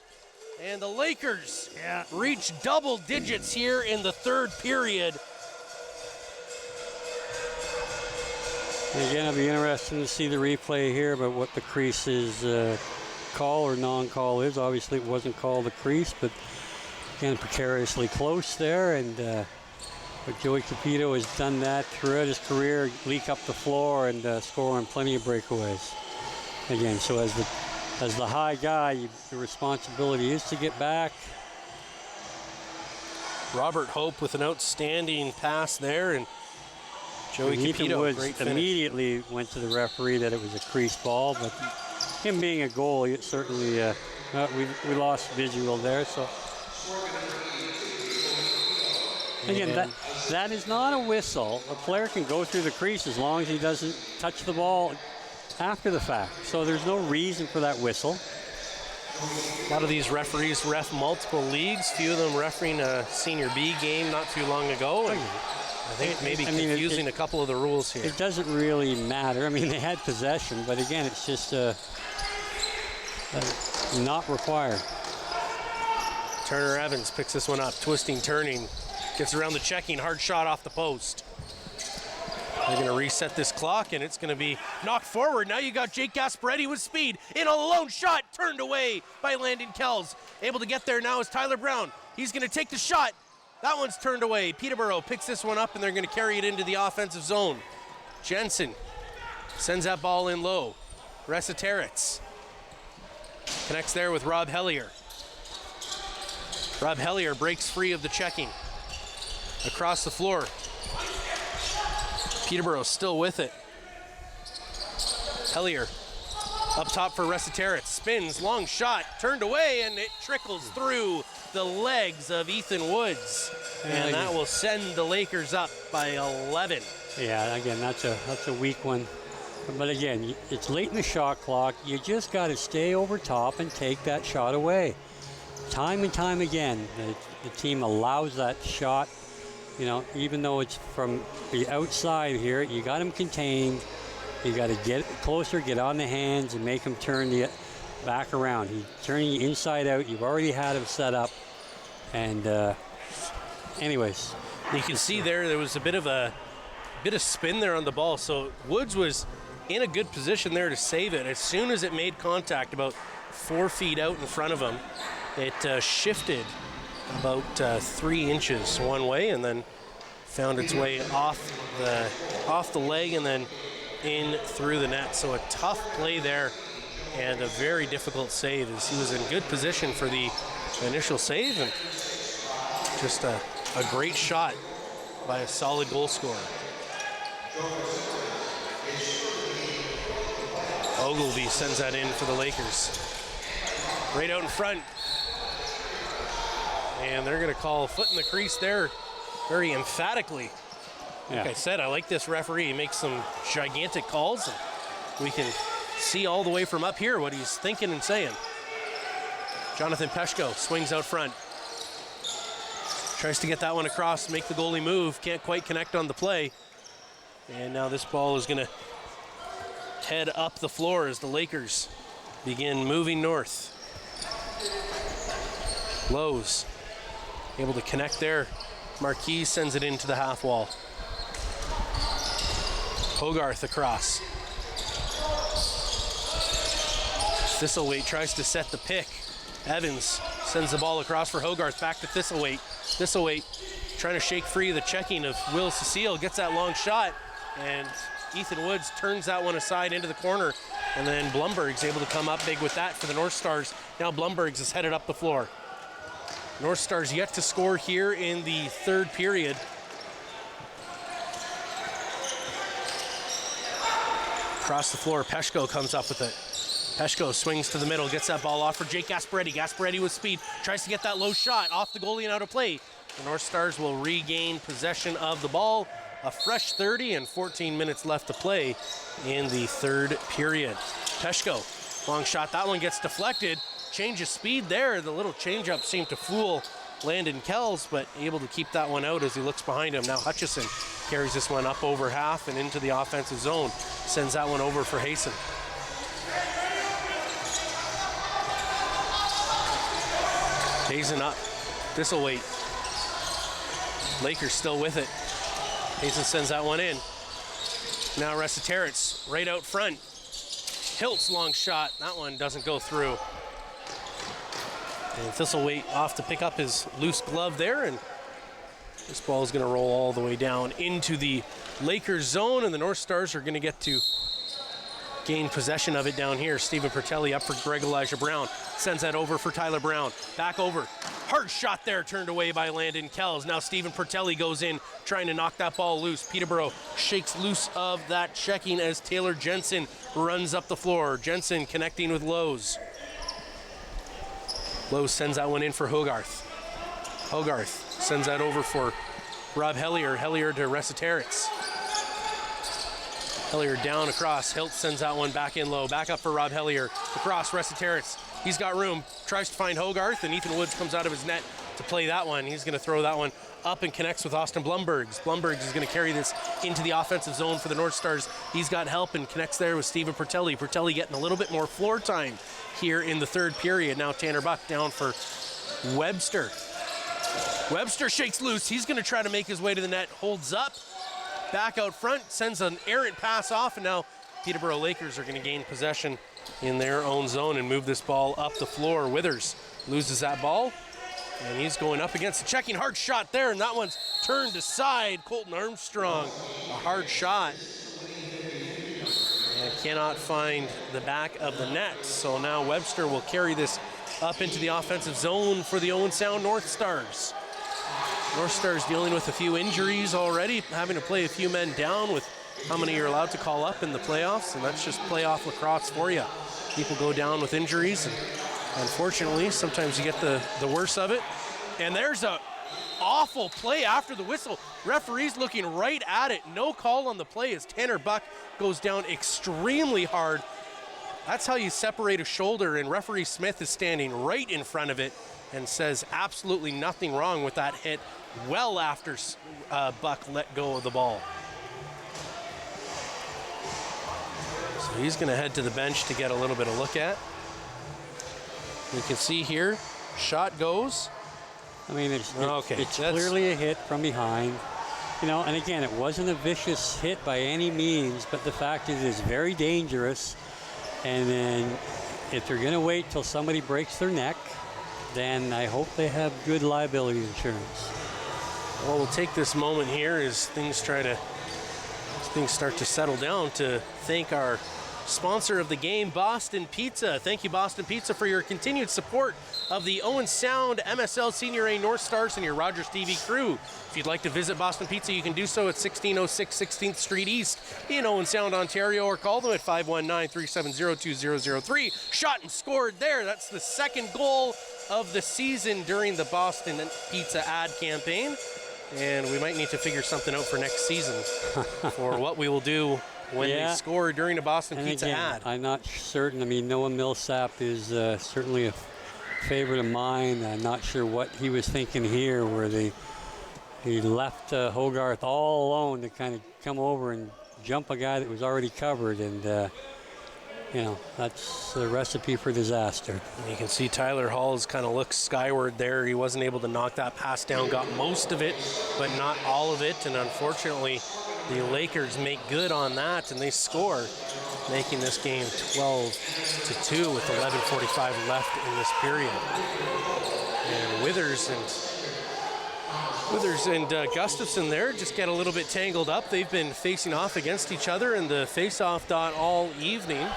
And the Lakers reach double digits here in the third period.
Again, it'll be interesting to see the replay here about what the crease's call or non-call is. Obviously, it wasn't called a crease, but again, precariously close there. And but Joey Cupido has done that throughout his career, leak up the floor and score on plenty of breakaways. Again, so as the high guy, the responsibility is to get back.
Robert Hope with an outstanding pass there, and Joey Cupido, great finish.
Immediately went to the referee that it was a crease ball, but him being a goalie, it certainly we lost visual there. So again, that is not a whistle. A player can go through the crease as long as he doesn't touch the ball after the fact. So there's no reason for that whistle.
A lot of these referees ref multiple leagues. Few of them refereeing a Senior B game not too long ago. And I think maybe confusing a couple of the rules here.
It doesn't really matter. I mean, they had possession, but again, it's just not required.
Turner Evans picks this one up, twisting, turning, gets around the checking, hard shot off the post. They're going to reset this clock, and it's going to be knocked forward. Now you got Jake Gasparetti with speed. In a lone shot, turned away by Landon Kells. Able to get there now is Tyler Brown. He's going to take the shot. That one's turned away. Peterborough picks this one up, and they're going to carry it into the offensive zone. Jensen sends that ball in low. Resetaritz connects there with Rob Hellier. Rob Hellier breaks free of the checking. Across the floor. Peterborough still with it. Hellier up top for Resetaritz. Spins, long shot, turned away, and it trickles through the legs of Ethan Woods. And that will send the Lakers up by 11.
Yeah, again, that's a weak one. But again, it's late in the shot clock. You just got to stay over top and take that shot away. Time and time again, the team allows that shot. You know, even though it's from the outside here, you got him contained. You got to get closer, get on the hands, and make him turn the back around. He's turning you inside out. You've already had him set up. And anyways,
you can see there was a bit of spin there on the ball. So Woods was in a good position there to save it. As soon as it made contact about 4 feet out in front of him, it shifted about 3 inches one way and then found its way off the leg and then in through the net. So a tough play there and a very difficult save, as he was in good position for the initial save, and just a great shot by a solid goal scorer. Ogilvy sends that in for the Lakers. Right out in front. And they're going to call foot in the crease there very emphatically. Like I said, I like this referee. He makes some gigantic calls. We can see all the way from up here what he's thinking and saying. Jonathan Peshko swings out front. Tries to get that one across, make the goalie move. Can't quite connect on the play. And now this ball is going to head up the floor as the Lakers begin moving north. Lowe's able to connect there. Marquis sends it into the half wall. Hogarth across. Thistlethwaite tries to set the pick. Evans sends the ball across for Hogarth, back to Thistlethwaite. Thistlethwaite trying to shake free the checking of Will Cecile, gets that long shot, and Ethan Woods turns that one aside into the corner, and then Blumberg's able to come up big with that for the North Stars. Now Blumberg's is headed up the floor. North Stars yet to score here in the third period. Across the floor, Peshko comes up with it. Peshko swings to the middle, gets that ball off for Jake Gasparetti. Gasparetti with speed, tries to get that low shot off the goalie and out of play. The North Stars will regain possession of the ball. A fresh 30 and 14 minutes left to play in the third period. Peshko, long shot, that one gets deflected. Change of speed there. The little change-up seemed to fool Landon Kells, but able to keep that one out as he looks behind him. Now Hutchison carries this one up over half and into the offensive zone. Sends that one over for Hayson. Hayson up. Thistlethwaite. Lakers still with it. Hayson sends that one in. Now Resetaritz right out front. Hilt's long shot. That one doesn't go through. And Thistlethwaite off to pick up his loose glove there, and this ball is going to roll all the way down into the Lakers zone, and the North Stars are going to get to gain possession of it down here. Stephen Pertelli up for Greg Elijah Brown. Sends that over for Tyler Brown. Back over. Hard shot there, turned away by Landon Kells. Now Stephen Pertelli goes in, trying to knock that ball loose. Peterborough shakes loose of that checking as Taylor Jensen runs up the floor. Jensen connecting with Lowe's. Lowe's sends that one in for Hogarth. Hogarth sends that over for Rob Hellier. Hellier to Resetaritz. Hellier down across. Hilt sends that one back in low. Back up for Rob Hellier. Across Resetaritz. He's got room. Tries to find Hogarth, and Ethan Woods comes out of his net to play that one. He's going to throw that one up and connects with Austin Blumbergs. Blumbergs is going to carry this into the offensive zone for the North Stars. He's got help and connects there with Stephen Pertelli. Pertelli getting a little bit more floor time here in the third period. Now Tanner Buck down for Webster. Webster shakes loose. He's going to try to make his way to the net. Holds up. Back out front. Sends an errant pass off. And now Peterborough Lakers are going to gain possession in their own zone and move this ball up the floor. Withers loses that ball. And he's going up against the checking. Hard shot there. And that one's turned aside. Colton Armstrong. A hard shot. And cannot find the back of the net. So now Webster will carry this up into the offensive zone for the Owen Sound North Stars. North Stars dealing with a few injuries already, having to play a few men down with how many you're allowed to call up in the playoffs, and that's just playoff lacrosse for you. People go down with injuries, and Unfortunately, sometimes you get the worst of it. And there's a awful play after the whistle. Referee's looking right at it. No call on the play as Tanner Buck goes down extremely hard. That's how you separate a shoulder, and referee Smith is standing right in front of it and says absolutely nothing wrong with that hit well after Buck let go of the ball. So he's going to head to the bench to get a little bit of look at. You can see here, shot goes.
I mean, it's clearly a hit from behind. You know, and again, it wasn't a vicious hit by any means, but the fact is it's very dangerous. And then if they're going to wait till somebody breaks their neck, then I hope they have good liability insurance.
Well, we'll take this moment here as things start to settle down to thank our sponsor of the game, Boston Pizza. Thank you, Boston Pizza, for your continued support of the Owen Sound MSL Senior A North Stars and your Rogers TV crew. If you'd like to visit Boston Pizza, you can do so at 1606 16th Street East in Owen Sound, Ontario, or call them at 519-370-2003. Shot and scored there. That's the second goal of the season during the Boston Pizza ad campaign. And we might need to figure something out for next season for what we will do when they score during the Boston Pizza ad.
I'm not certain. I mean, Noah Millsap is certainly a favorite of mine. I'm not sure what he was thinking here, where he left Hogarth all alone to kind of come over and jump a guy that was already covered, and you know, that's a recipe for disaster.
And you can see Tyler Halls kind of looks skyward there. He wasn't able to knock that pass down, got most of it, but not all of it, and unfortunately, the Lakers make good on that, and they score, making this game 12-2 with 11:45 left in this period. And Withers and Gustafson there just get a little bit tangled up. They've been facing off against each other in the face-off dot all evening.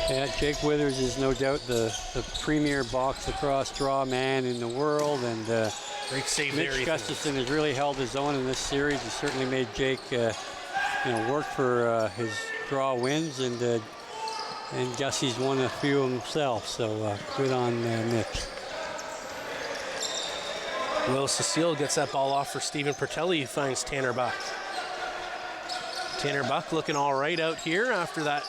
Yeah, Jake Withers is no doubt the premier box lacrosse draw man in the world, and
great save
Mitch
there,
Gustafson has really held his own in this series. He certainly made Jake, work for his draw wins, and Gussie's won a few himself. So good on Mitch.
Will Cecile gets that ball off for Stephen Pertelli, who finds Tanner Buck. Tanner Buck looking all right out here after that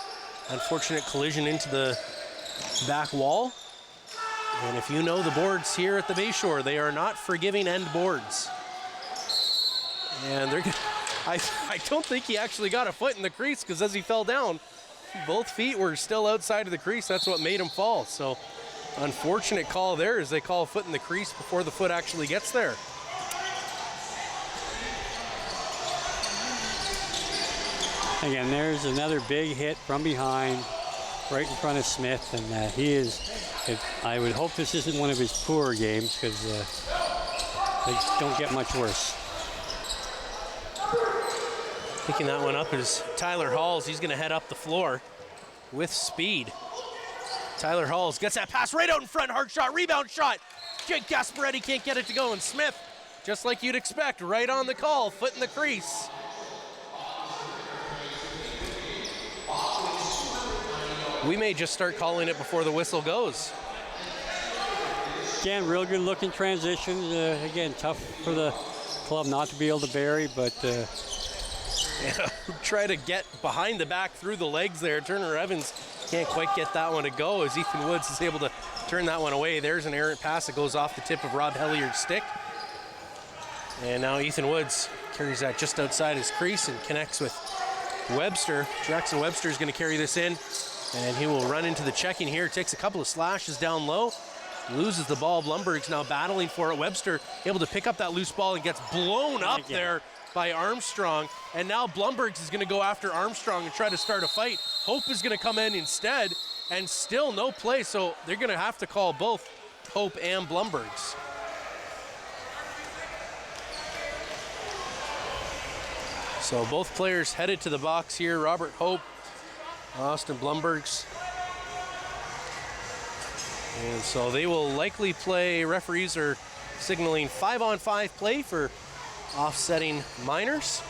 unfortunate collision into the back wall. And if you know the boards here at the Bayshore, they are not forgiving end boards. And they're I don't think he actually got a foot in the crease, because as he fell down, both feet were still outside of the crease. That's what made him fall. So unfortunate call there, as they call a foot in the crease before the foot actually gets there.
Again, there's another big hit from behind, right in front of Smith, and I would hope this isn't one of his poor games, because they don't get much worse.
Picking that one up is Tyler Halls. He's going to head up the floor with speed. Tyler Halls gets that pass right out in front, hard shot, rebound shot. Jake Gasparetti can't get it to go, and Smith, just like you'd expect, right on the call, foot in the crease. We may just start calling it before the whistle goes.
Again, real good looking transition. Again, tough for the club not to be able to bury, but
try to get behind the back through the legs there. Turner Evans can't quite get that one to go, as Ethan Woods is able to turn that one away. There's an errant pass that goes off the tip of Rob Helliard's stick. And now Ethan Woods carries that just outside his crease and connects with Webster. Jackson Webster is going to carry this in, and he will run into the checking here. Takes a couple of slashes down low, loses the ball. Blumberg's now battling for it. Webster able to pick up that loose ball and gets blown up there by Armstrong. And now Blumbergs is going to go after Armstrong and try to start a fight. Hope is going to come in instead, and still no play. So they're going to have to call both Hope and Blumbergs. So both players headed to the box here. Robert Hope, Austin Blumbergs. And so they will likely play. Referees are signaling 5-on-5 play for offsetting minors.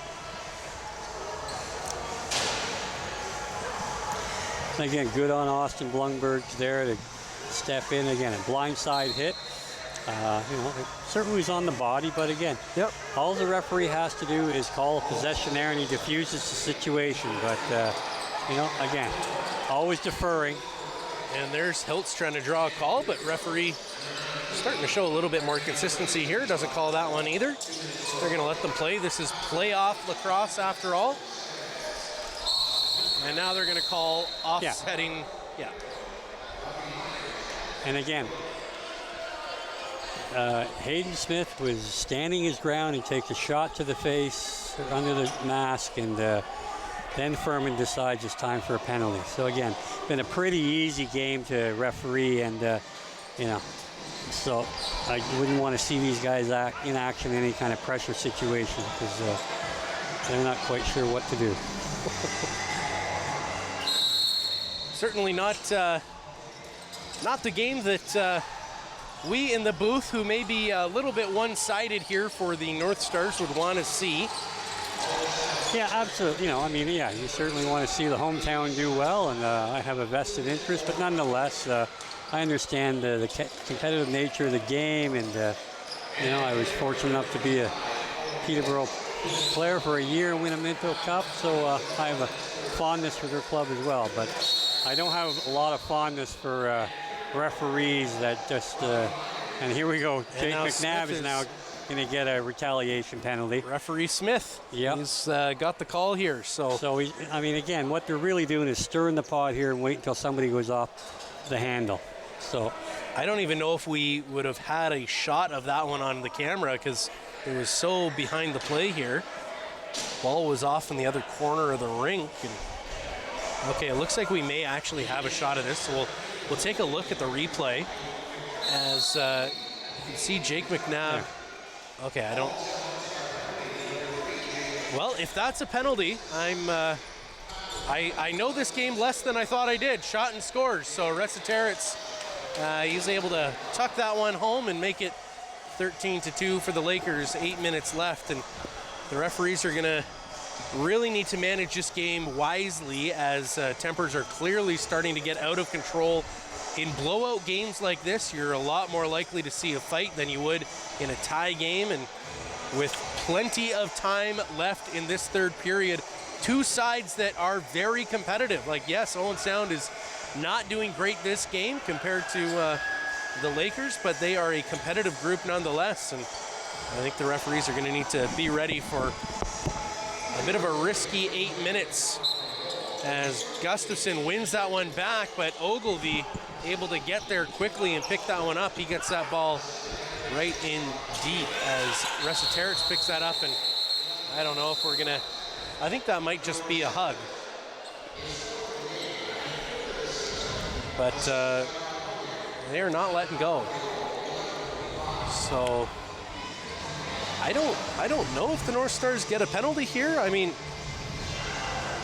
And again, good on Austin Blungberg there to step in. Again, a blindside hit. It certainly was on the body, but again, all the referee has to do is call a possession there, and he diffuses the situation. But, again, always deferring.
And there's Hiltz trying to draw a call, but referee starting to show a little bit more consistency here. Doesn't call that one either. They're going to let them play. This is playoff lacrosse after all. And now they're going to call offsetting. Yeah.
And again, Hayden Smith was standing his ground. He takes a shot to the face under the mask, and then Furman decides it's time for a penalty. So again, been a pretty easy game to referee, and so I wouldn't want to see these guys in action in any kind of pressure situation, because they're not quite sure what to do.
Certainly not the game that we in the booth, who may be a little bit one-sided here for the North Stars, would want to see.
Yeah, absolutely. You certainly want to see the hometown do well, and I have a vested interest, but nonetheless, I understand the competitive nature of the game, and I was fortunate enough to be a Peterborough player for a year and win a Minto Cup, so I have a fondness for their club as well. But I don't have a lot of fondness for referees that just, and here we go, Jake McNabb is now going to get a retaliation penalty.
Referee Smith, he's got the call here. So
again, what they're really doing is stirring the pot here and wait until somebody goes off the handle. So
I don't even know if we would have had a shot of that one on the camera, because it was so behind the play here. Ball was off in the other corner of the rink. And okay, it looks like we may actually have a shot of this. So we'll take a look at the replay as you can see Jake McNabb. Yeah. Okay, well, if that's a penalty, I know this game less than I thought I did. Shot and scores. So Resetaritz, he's able to tuck that one home and make it 13-2 for the Lakers. 8 minutes left, and the referees are going to really need to manage this game wisely, as tempers are clearly starting to get out of control. In blowout games like this, you're a lot more likely to see a fight than you would in a tie game, and with plenty of time left in this third period, two sides that are very competitive. Like, yes, Owen Sound is not doing great this game compared to the Lakers, but they are a competitive group nonetheless, and I think the referees are going to need to be ready for a bit of a risky 8 minutes, as Gustafson wins that one back, but Ogilvie able to get there quickly and pick that one up. He gets that ball right in deep as Resetaritz picks that up, and I don't know if we're gonna, I think that might just be a hug. But they're not letting go. So I don't know if the North Stars get a penalty here. I mean,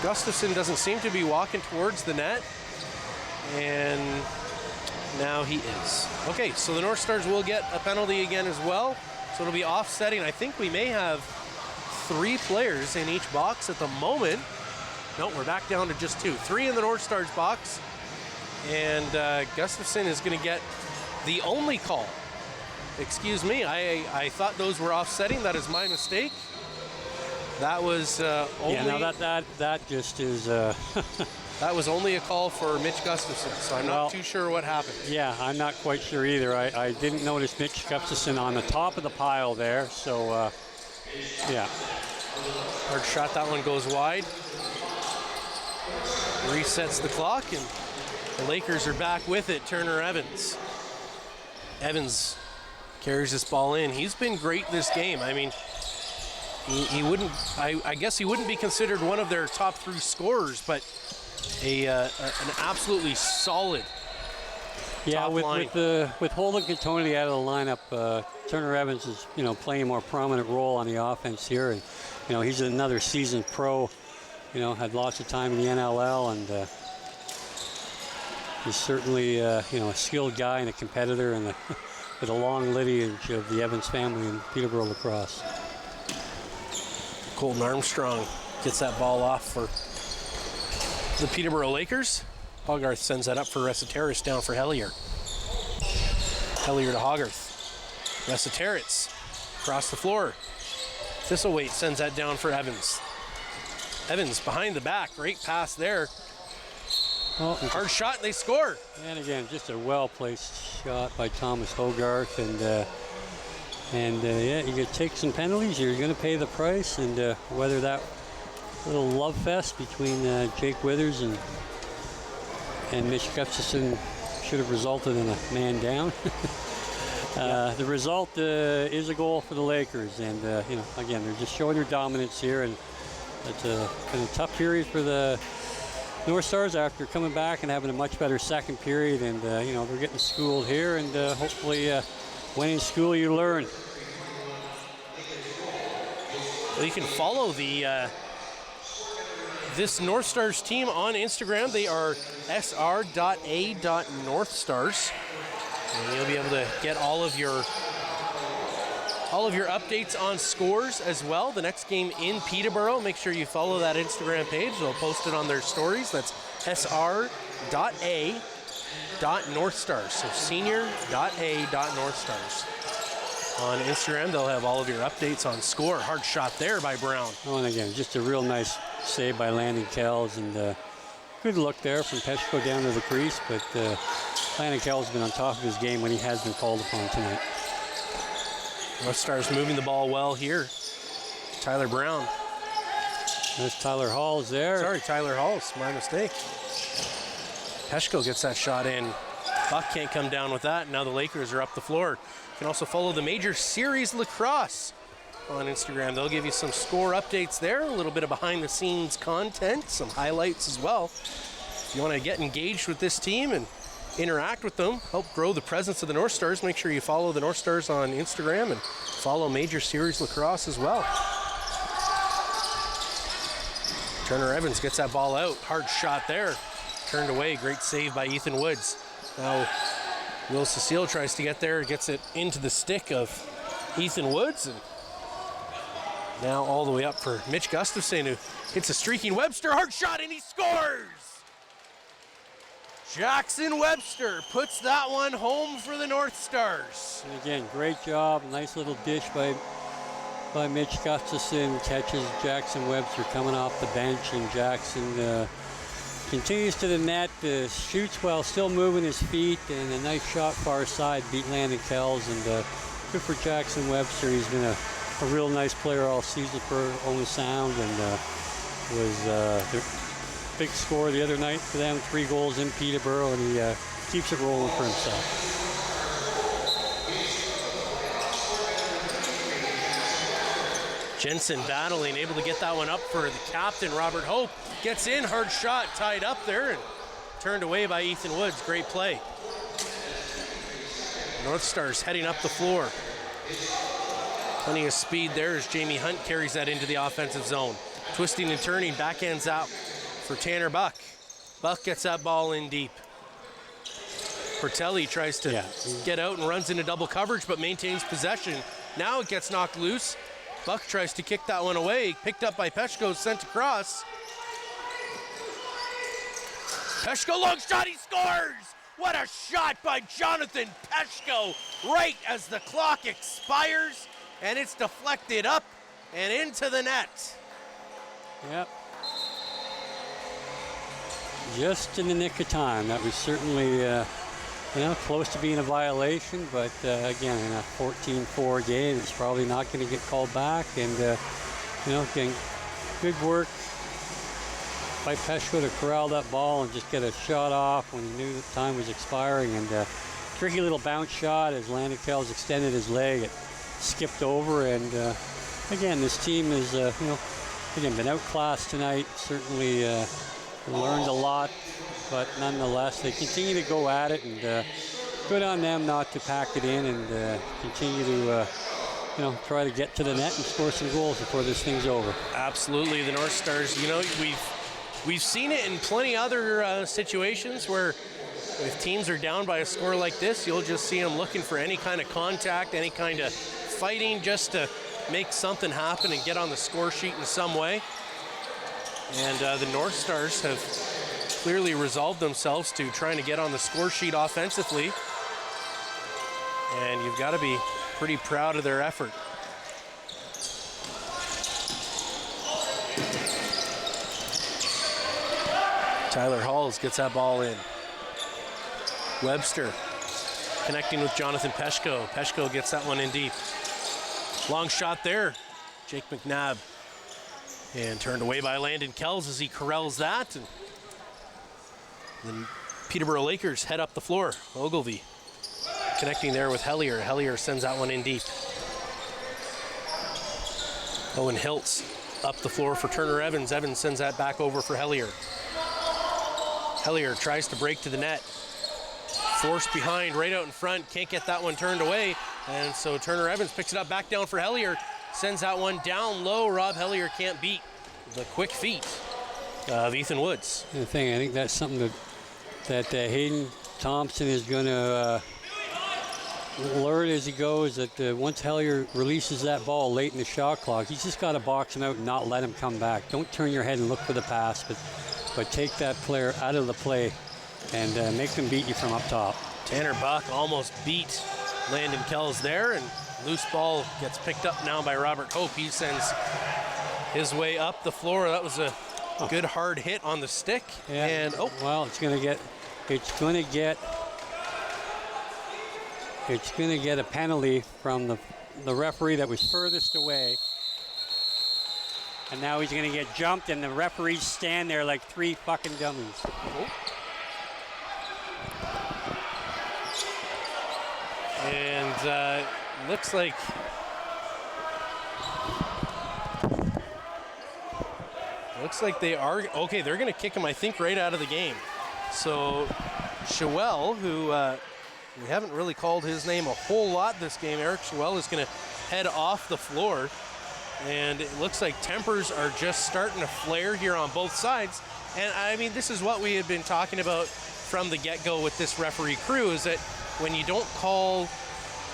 Gustafson doesn't seem to be walking towards the net, and now he is. Okay, so the North Stars will get a penalty again as well. So it'll be offsetting. I think we may have 3 players in each box at the moment. No, we're back down to just 2. 3 in the North Stars box. And Gustafson is going to get the only call. Excuse me, I thought those were offsetting. That is my mistake. That was only...
Yeah, no, that just is...
That was only a call for Mitch Gustafson, so I'm not too sure what happened.
Yeah, I'm not quite sure either. I didn't notice Mitch Gustafson on the top of the pile there, so yeah.
Hard shot, that one goes wide. Resets the clock, and the Lakers are back with it. Turner Evans. Evans carries this ball in. He's been great this game. I mean, he wouldn't, I guess he wouldn't be considered one of their top 3 scorers, but an absolutely solid top line.
With Holden Cantoni out of the lineup, Turner Evans is playing a more prominent role on the offense here, and he's another seasoned pro. Had lots of time in the NLL, and he's certainly a skilled guy and a competitor, and with a long lineage of the Evans family in Peterborough lacrosse.
Colton Armstrong gets that ball off for the Peterborough Lakers. Hogarth sends that up for Resetaris down for Hellier. Hellier to Hogarth. Resetaris across the floor. Thistlethwaite sends that down for Evans. Evans behind the back, great pass there.
Oh,
hard shot, and they score.
And again, just a well-placed shot by Thomas Hogarth, and yeah, you could take some penalties. You're going to pay the price, and whether that little love fest between Jake Withers and Mitch Gustafson should have resulted in a man down. The result is a goal for the Lakers, and you know, again, they're just showing their dominance here, and it's been a tough period for the North Stars after coming back and having a much better second period, and you know, they're getting schooled here, and hopefully when in school you learn.
Well, you can follow the this North Stars team on Instagram. They are sr.a.northstars. And you'll be able to get all of your updates on scores as well. The next game in Peterborough, make sure you follow that Instagram page. They'll post it on their stories. That's sr.a.northstars. So senior.a.northstars. On Instagram, they'll have all of your updates on score. Hard shot there by Brown.
Oh, and again, just a real nice save by Landon Kells, and good look there from Peshko down to the crease, but Landon Kells has been on top of his game when he has been called upon tonight.
North Stars moving the ball well here. Tyler Brown.
There's Tyler Halls there.
Sorry, Tyler Halls, my mistake. Peshko gets that shot in. Buck can't come down with that. Now the Lakers are up the floor. You can also follow the Major Series Lacrosse on Instagram. They'll give you some score updates there, a little bit of behind-the-scenes content, some highlights as well. If you want to get engaged with this team and interact with them, help grow the presence of the North Stars, make sure you follow the North Stars on Instagram and follow Major Series Lacrosse as well. Turner Evans gets that ball out. Hard shot there. Turned away. Great save by Ethan Woods. Now Will Cecile tries to get there, gets it into the stick of Ethan Woods, and now all the way up for Mitch Gustafson, who hits a streaking Webster. Hard shot, and he scores! Jackson Webster puts that one home for the North Stars.
And again, great job. Nice little dish by Mitch Gustafson. Catches Jackson Webster coming off the bench, and Jackson continues to the net, shoots while still moving his feet, and a nice shot far side beat Landon Kells, and good for Jackson Webster. He's been a real nice player all season for Owen Sound, and was the big score the other night for them, 3 goals in Peterborough, and he keeps it rolling for himself.
Jensen battling, able to get that one up for the captain, Robert Hope. Gets in, hard shot, tied up there, and turned away by Ethan Woods. Great play. North Stars heading up the floor. Plenty of speed there as Jamie Hunt carries that into the offensive zone. Twisting and turning, backhands out for Tanner Buck. Buck gets that ball in deep. Portelli tries to get out and runs into double coverage, but maintains possession. Now it gets knocked loose. Buck tries to kick that one away. Picked up by Peshko, sent across. Peshko, long shot, he scores! What a shot by Jonathan Peshko right as the clock expires, and it's deflected up and into the net.
Yep. Just in the nick of time. That was certainly close to being a violation, but again, in a 14-4 game, it's probably not going to get called back. And again, good work by Peshko to corral that ball and just get a shot off when he knew that time was expiring. And tricky little bounce shot as Landon Kells extended his leg. It skipped over, and again, this team is been outclassed tonight. Certainly learned a lot, but nonetheless, they continue to go at it, and good on them not to pack it in and continue to try to get to the net and score some goals before this thing's over.
Absolutely, the North Stars, we've seen it in plenty other situations where if teams are down by a score like this, you'll just see them looking for any kind of contact, any kind of fighting just to make something happen and get on the score sheet in some way. And the North Stars have clearly resolved themselves to trying to get on the score sheet offensively. And you've got to be pretty proud of their effort. Tyler Halls gets that ball in. Webster connecting with Jonathan Peshko. Peshko gets that one in deep. Long shot there. Jake McNabb. And turned away by Landon Kells as he corrals that. And then Peterborough Lakers head up the floor. Ogilvie connecting there with Hellier. Hellier sends that one in deep. Owen Hiltz up the floor for Turner Evans. Evans sends that back over for Hellier. Hellier tries to break to the net. Forced behind, right out in front. Can't get that one turned away. And so Turner Evans picks it up back down for Hellier. Sends that one down low. Rob Hellier can't beat the quick feet of Ethan Woods.
I think that's something that Hayden Thompson is going to learn as he goes, that once Hellier releases that ball late in the shot clock, he's just got to box him out and not let him come back. Don't turn your head and look for the pass, but take that player out of the play and make them beat you from up top.
Tanner Buck almost beat Landon Kells there, and loose ball gets picked up now by Robert Hope. He sends his way up the floor. That was a good hard hit on the stick.
Yeah.
And
well, it's going to get a penalty from the referee that was furthest away. And now he's going to get jumped, and the referees stand there like three fucking dummies.
And looks like they are okay. They're going to kick him, I think, right out of the game. So Chouelle, who we haven't really called his name a whole lot this game, Eric Chouelle, is going to head off the floor. And it looks like tempers are just starting to flare here on both sides. And I mean, this is what we had been talking about from the get-go with this referee crew, is that when you don't call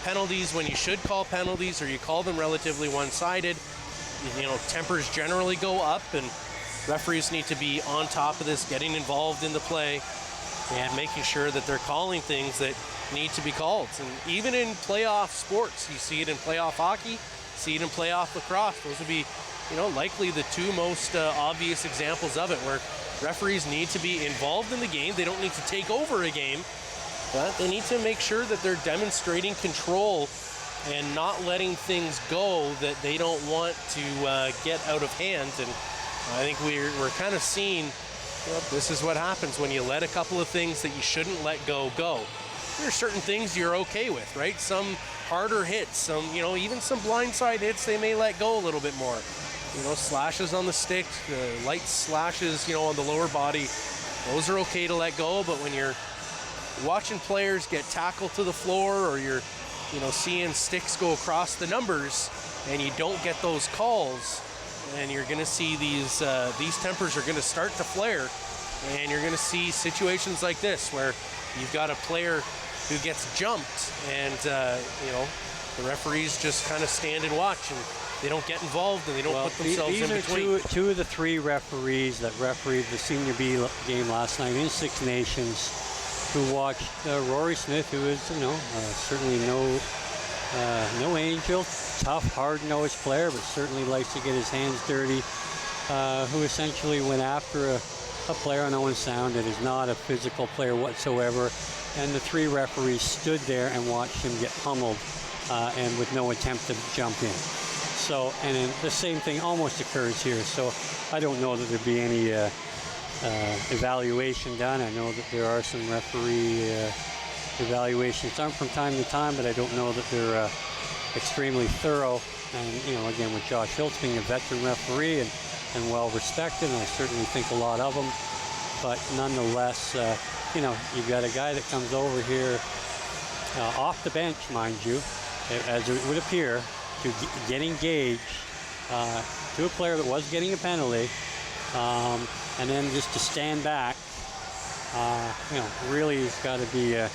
penalties when you should call penalties, or you call them relatively one-sided, you know, tempers generally go up, and referees need to be on top of this, getting involved in the play and making sure that they're calling things that need to be called. And even in playoff sports, you see it in playoff hockey, see it in playoff lacrosse. Those would be, you know, likely the two most obvious examples of it, where referees need to be involved in the game. They don't need to take over a game, but they need to make sure that they're demonstrating control and not letting things go that they don't want to get out of hand. And I think we're kind of seeing, you know, this is what happens when you let a couple of things that you shouldn't let go. There are certain things you're okay with, right? Some harder hits, some, you know, even some blindside hits they may let go a little bit more. You know, slashes on the stick, light slashes, you know, on the lower body, those are okay to let go. But when you're watching players get tackled to the floor, or you're, you know, seeing sticks go across the numbers and you don't get those calls, and you're going to see these tempers are going to start to flare, and you're going to see situations like this where you've got a player who gets jumped, and you know, the referees just kind of stand and watch, and they don't get involved, and they don't put themselves in between.
These are two of the three referees that refereed the Senior B game last night in Six Nations, who watched Rory Smith, who is, you know, certainly no angel, tough, hard-nosed player, but certainly likes to get his hands dirty, who essentially went after a player on Owen Sound that is not a physical player whatsoever, and the three referees stood there and watched him get pummeled, and with no attempt to jump in. So, and then the same thing almost occurs here. So I don't know that there'd be any evaluation done. I know that there are some referee evaluations done from time to time, but I don't know that they're extremely thorough. And, you know, again, with Josh Hiltz being a veteran referee and well respected, and I certainly think a lot of them, but nonetheless, you know, you've got a guy that comes over here off the bench, mind you, as it would appear, to get engaged to a player that was getting a penalty, and then just to stand back, you know, really has got to be a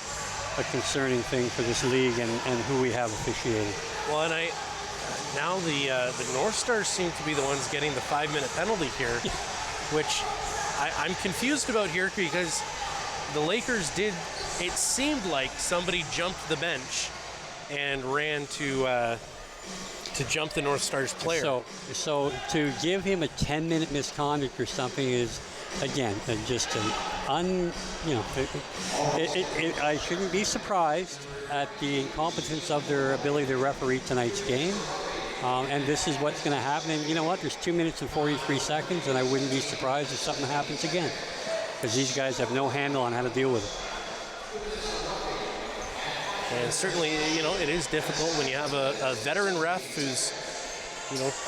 concerning thing for this league and who we have officiating.
Well, and now the North Stars seem to be the ones getting the 5-minute penalty here, which I'm confused about here because the Lakers did, it seemed like somebody jumped the bench and ran to jump the North Stars player.
So to give him a 10-minute misconduct or something is, again, just an I shouldn't be surprised at the incompetence of their ability to referee tonight's game. And this is what's going to happen. And you know what? There's 2 minutes and 43 seconds, and I wouldn't be surprised if something happens again, because these guys have no handle on how to deal with it.
And certainly, it is difficult when you have a veteran ref who's,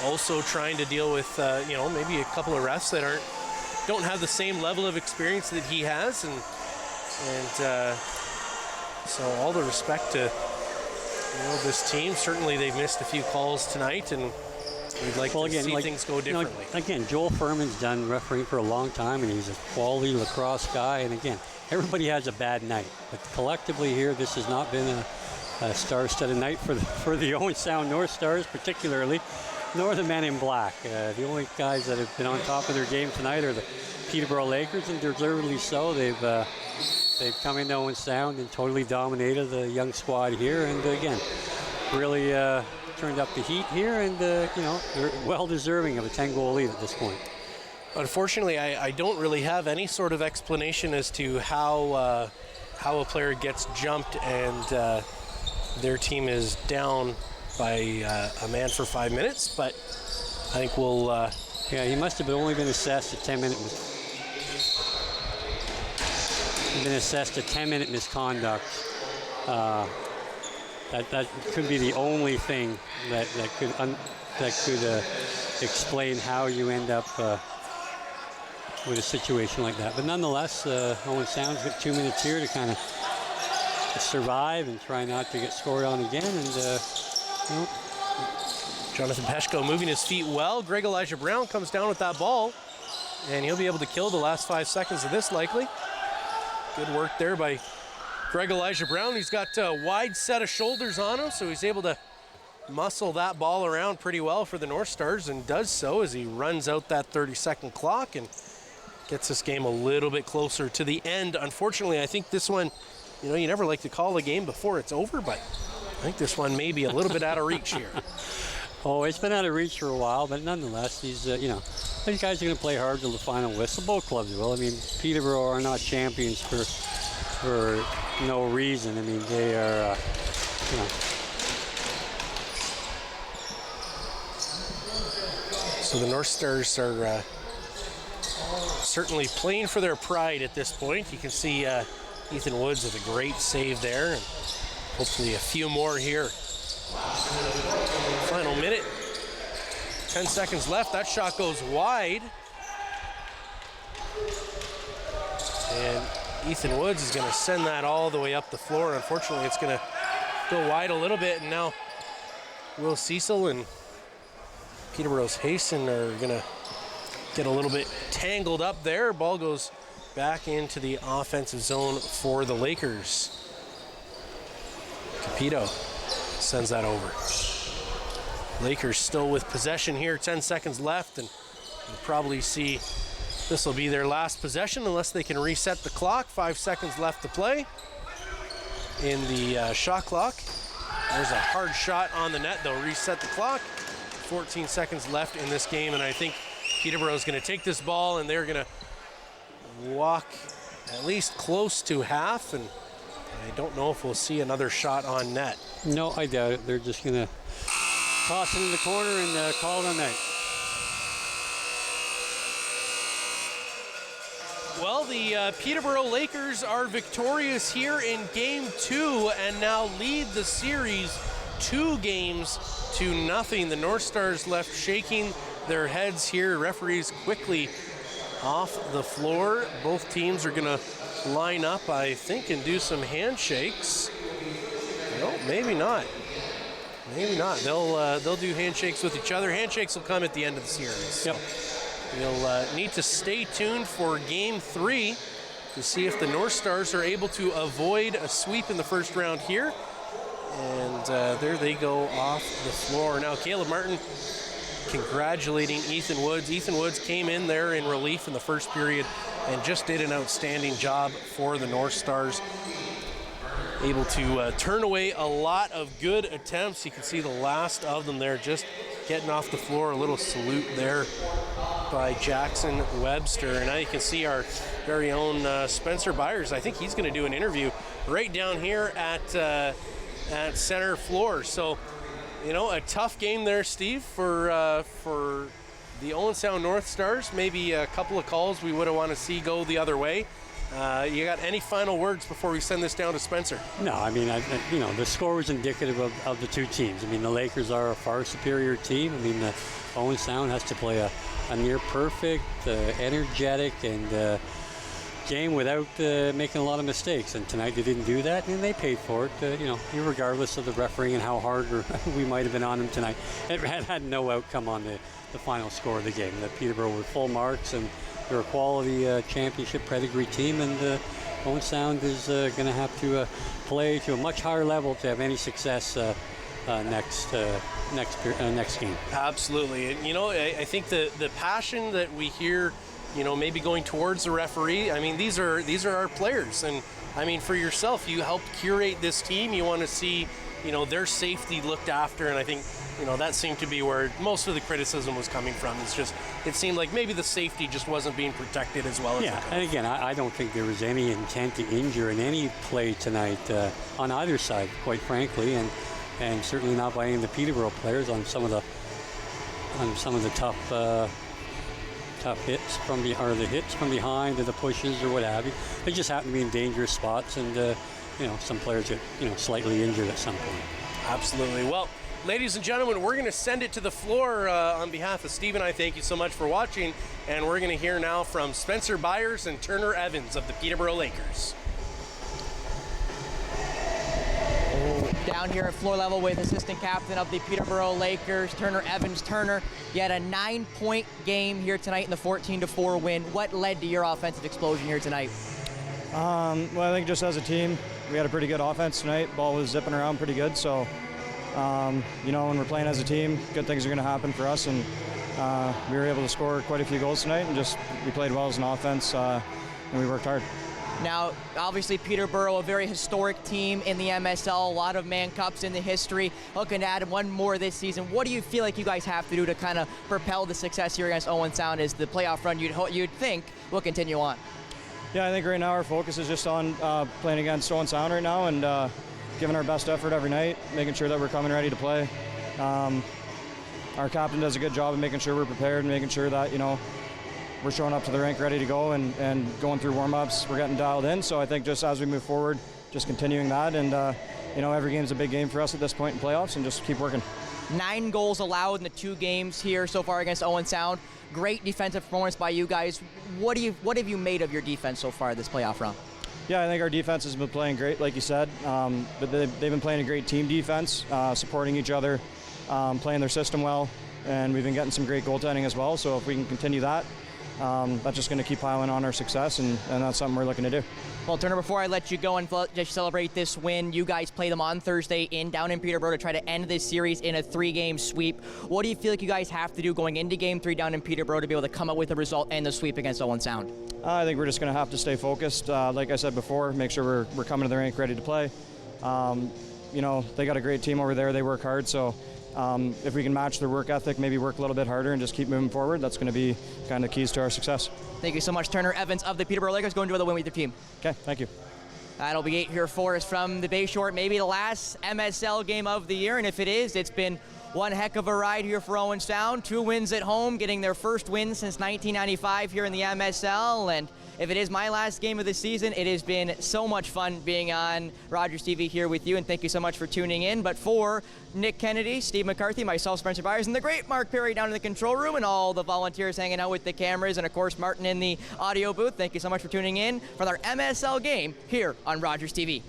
also trying to deal with, maybe a couple of refs that don't have the same level of experience that he has, and so all the respect to this team. Certainly, they've missed a few calls tonight, and we'd like to see things go differently.
Again, Joel Furman's done refereeing for a long time, and he's a quality lacrosse guy. And again, everybody has a bad night, but collectively here, this has not been a star-studded night for the Owen Sound North Stars, particularly, nor the men in black. The only guys that have been on top of their game tonight are the Peterborough Lakers, and deservedly so. They've come into Owen Sound and totally dominated the young squad here, and again, really turned up the heat here, and they're well deserving of a 10-goal lead at this point.
Unfortunately, I don't really have any sort of explanation as to how a player gets jumped and their team is down by a man for 5 minutes, but I think we'll...
Yeah, he must have only been assessed a 10-minute misconduct. That could be the only thing that could explain how you end up with a situation like that. But nonetheless, Owen Sound's got 2 minutes here to kind of survive and try not to get scored on again. And
Jonathan Peshko moving his feet well. Greg Elijah Brown comes down with that ball, and he'll be able to kill the last 5 seconds of this likely. Good work there by Greg Elijah Brown. He's got a wide set of shoulders on him, so he's able to muscle that ball around pretty well for the North Stars, and does so as he runs out that 30-second clock and gets this game a little bit closer to the end. Unfortunately, I think this one, you never like to call a game before it's over, but I think this one may be a little bit out of reach here.
Oh, it's been out of reach for a while, but nonetheless, these guys are going to play hard till the final whistle. Both clubs will. I mean, Peterborough are not champions for no reason. I mean, they are,
So the North Stars are certainly playing for their pride at this point. You can see Ethan Woods with a great save there, and hopefully a few more here. Final minute, 10 seconds left. That shot goes wide. And Ethan Woods is going to send that all the way up the floor. Unfortunately, it's going to go wide a little bit, and now Will Cecil and Peterborough's Hasten are going to get a little bit tangled up there. Ball goes back into the offensive zone for the Lakers. Capito sends that over. Lakers still with possession here, 10 seconds left, and you'll probably see this will be their last possession unless they can reset the clock. 5 seconds left to play in the shot clock. There's a hard shot on the net. They'll reset the clock. 14 seconds left in this game, and I think Peterborough is going to take this ball and they're going to walk at least close to half, and I don't know if we'll see another shot on net.
No, I doubt it. They're just going to toss it in the corner and call it a night.
Well, the Peterborough Lakers are victorious here in Game 2 and now lead the series 2-0. The North Stars left shaking their heads here. Referees quickly off the floor. Both teams are going to line up, I think, and do some handshakes. No, maybe not. Maybe not. They'll do handshakes with each other. Handshakes will come at the end of the series.
Yep.
You'll need to stay tuned for Game 3 to see if the North Stars are able to avoid a sweep in the first round here. And there they go off the floor. Now Caleb Martin congratulating Ethan Woods. Ethan Woods came in there in relief in the first period and just did an outstanding job for the North Stars. Able to turn away a lot of good attempts. You can see the last of them there just getting off the floor. A little salute there by Jackson Webster. And now you can see our very own Spencer Byers. I think he's going to do an interview right down here at center floor. So, you know, a tough game there, Steve, for the Owen Sound North Stars. Maybe a couple of calls we would have wanted to see go the other way. You got any final words before we send this down to Spencer?
No, I mean, you know, the score was indicative of the two teams. I mean, the Lakers are a far superior team. I mean, the Owen Sound has to play a near perfect, energetic, and game without making a lot of mistakes. And tonight they didn't do that, and they paid for it. You know, regardless of the refereeing and how hard we might have been on them tonight, it had no outcome on the final score of the game. The Peterborough were full marks, and they're a quality championship pedigree team, and Owen Sound is going to have to play to a much higher level to have any success next game.
Absolutely. And, you know, I think the passion that we hear, you know, maybe going towards the referee, I mean, these are our players. And, I mean, for yourself, you helped curate this team. You want to see, you know, their safety looked after, and I think, you know, that seemed to be where most of the criticism was coming from. It's just, it seemed like maybe the safety just wasn't being protected as well as it could.
And again, I don't think there was any intent to injure in any play tonight on either side, quite frankly, and certainly not by any of the Peterborough players on some of the tough hits from behind or the pushes or what have you. They just happen to be in dangerous spots, and you know, some players get, you know, slightly injured at some point.
Absolutely. Well, ladies and gentlemen, we're going to send it to the floor on behalf of Steve and I. Thank you so much for watching, and we're going to hear now from Spencer Byers and Turner Evans of the Peterborough Lakers.
Down here at floor level with assistant captain of the Peterborough Lakers, Turner Evans. Turner, you had a 9-point game here tonight in the 14-4 win. What led to your offensive explosion here tonight?
Well, I think just as a team, we had a pretty good offense tonight. Ball was zipping around pretty good, so you know, when we're playing as a team, good things are going to happen for us, and we were able to score quite a few goals tonight, and just we played well as an offense, and we worked hard.
Now, obviously, Peterborough, a very historic team in the MSL, a lot of Man Cups in the history, looking to add one more this season. What do you feel like you guys have to do to kind of propel the success here against Owen Sound as the playoff run you'd think will continue on?
Yeah, I think right now our focus is just on playing against Owen Sound right now, and giving our best effort every night, making sure that we're coming ready to play. Our captain does a good job of making sure we're prepared and making sure that, you know, we're showing up to the rink ready to go, and going through warm-ups, we're getting dialed in. So I think just as we move forward, just continuing that, and you know, every game's a big game for us at this point in playoffs, and just keep working.
9 goals allowed in the 2 games here so far against Owen Sound. Great defensive performance by you guys. What have you made of your defense so far this playoff run?
Yeah, I think our defense has been playing great, like you said, but they've been playing a great team defense, supporting each other, playing their system well, and we've been getting some great goaltending as well. So if we can continue that, that's just going to keep piling on our success, and that's something we're looking to do.
Well, Turner, before I let you go and just celebrate this win, you guys play them on Thursday down in Peterborough to try to end this series in a 3-game sweep. What do you feel like you guys have to do going into Game 3 down in Peterborough to be able to come up with a result and the sweep against Owen Sound?
I think we're just going to have to stay focused. Like I said before, make sure we're coming to the rink ready to play. You know, they got a great team over there. They work hard, so if we can match their work ethic, maybe work a little bit harder and just keep moving forward, that's going to be kind of keys to our success.
Thank you so much, Turner Evans of the Peterborough Lakers. Go enjoy the win with your team.
Okay, thank you.
That'll be it here for us from the Bayshore. Maybe the last MSL game of the year, and if it is, it's been one heck of a ride here for Owen Sound. 2 wins at home, getting their first win since 1995 here in the MSL, and if it is my last game of the season, it has been so much fun being on Rogers TV here with you, and thank you so much for tuning in. But for Nick Kennedy, Steve McCarthy, myself, Spencer Byers, and the great Mark Perry down in the control room, and all the volunteers hanging out with the cameras, and of course Martin in the audio booth, thank you so much for tuning in for our MSL game here on Rogers TV.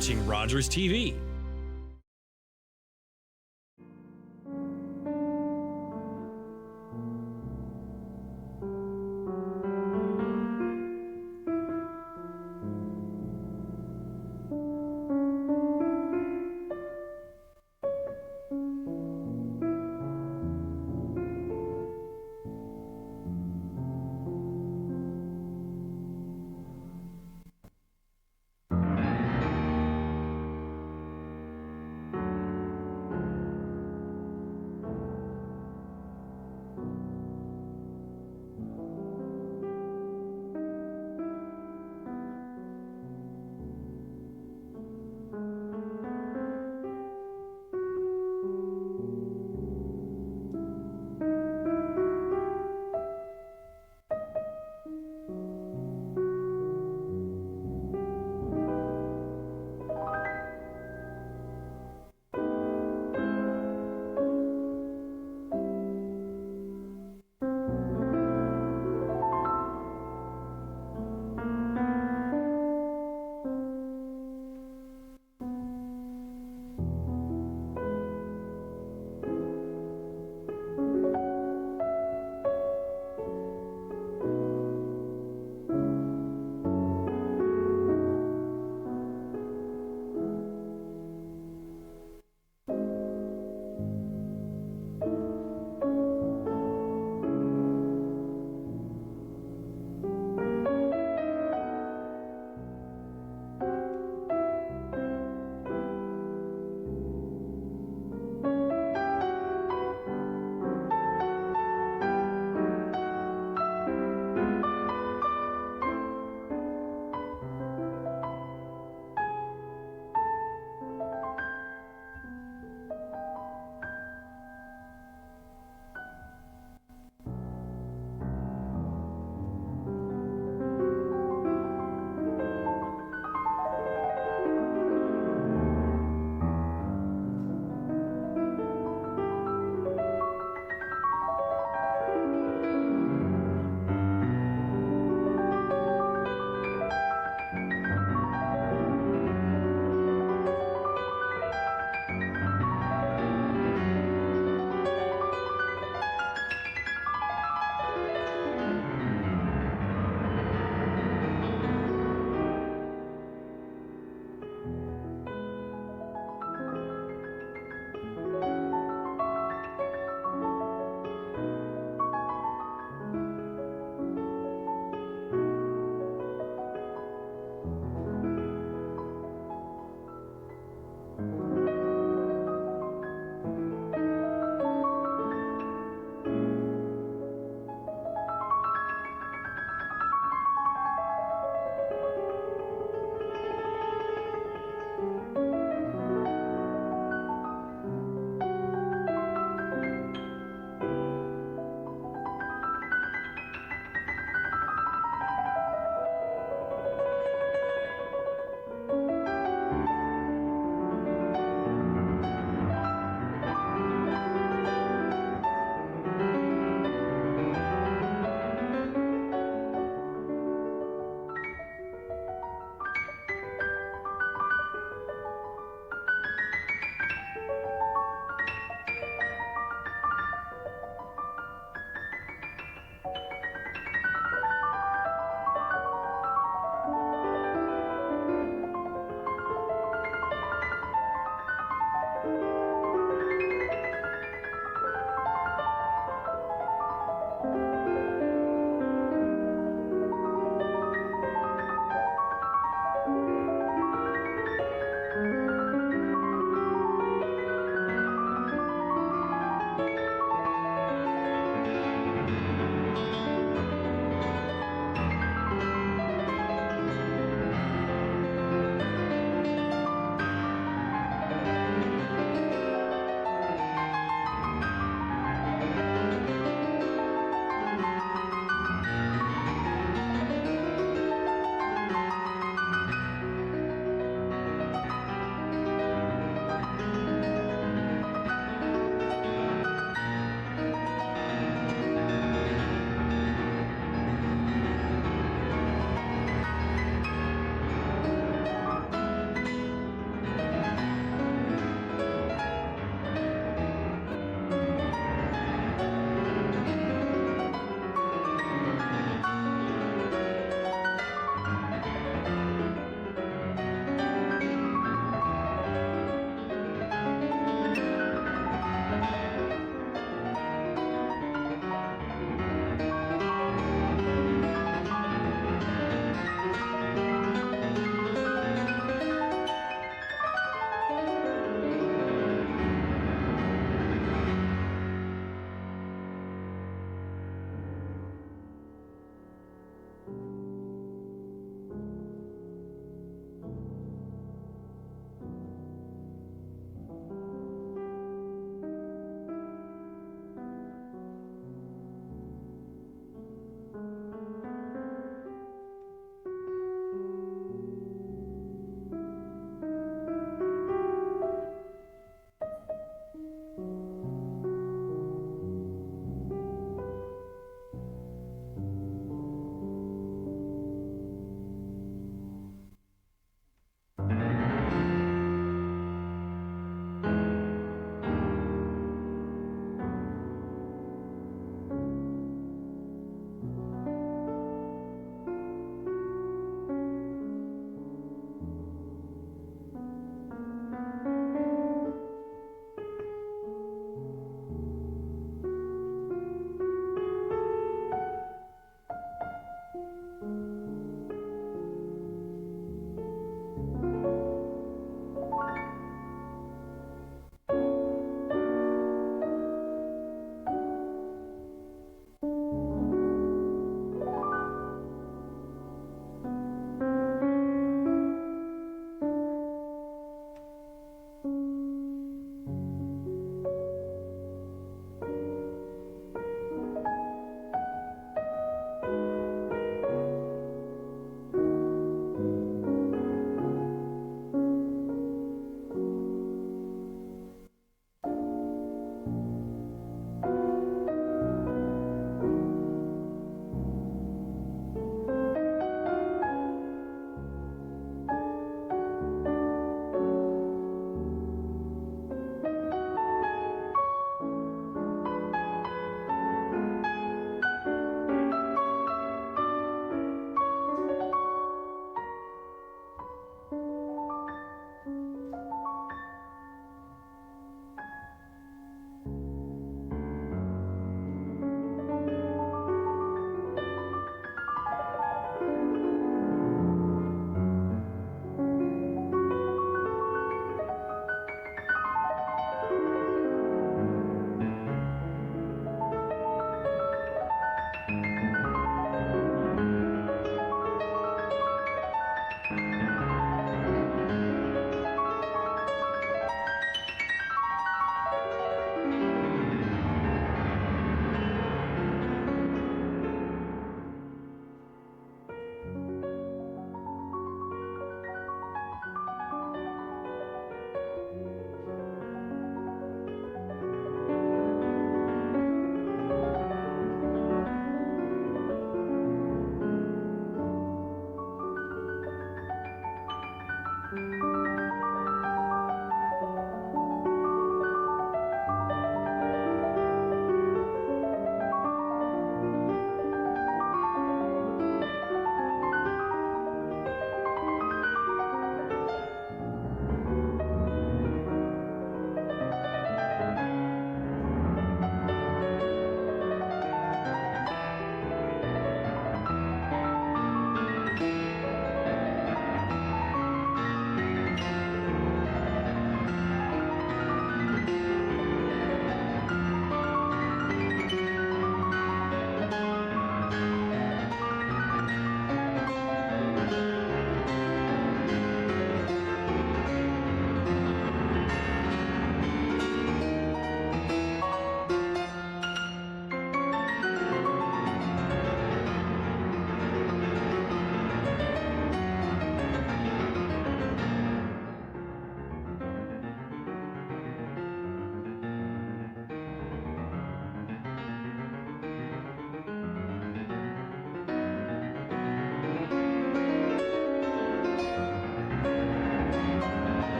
watching Rogers TV.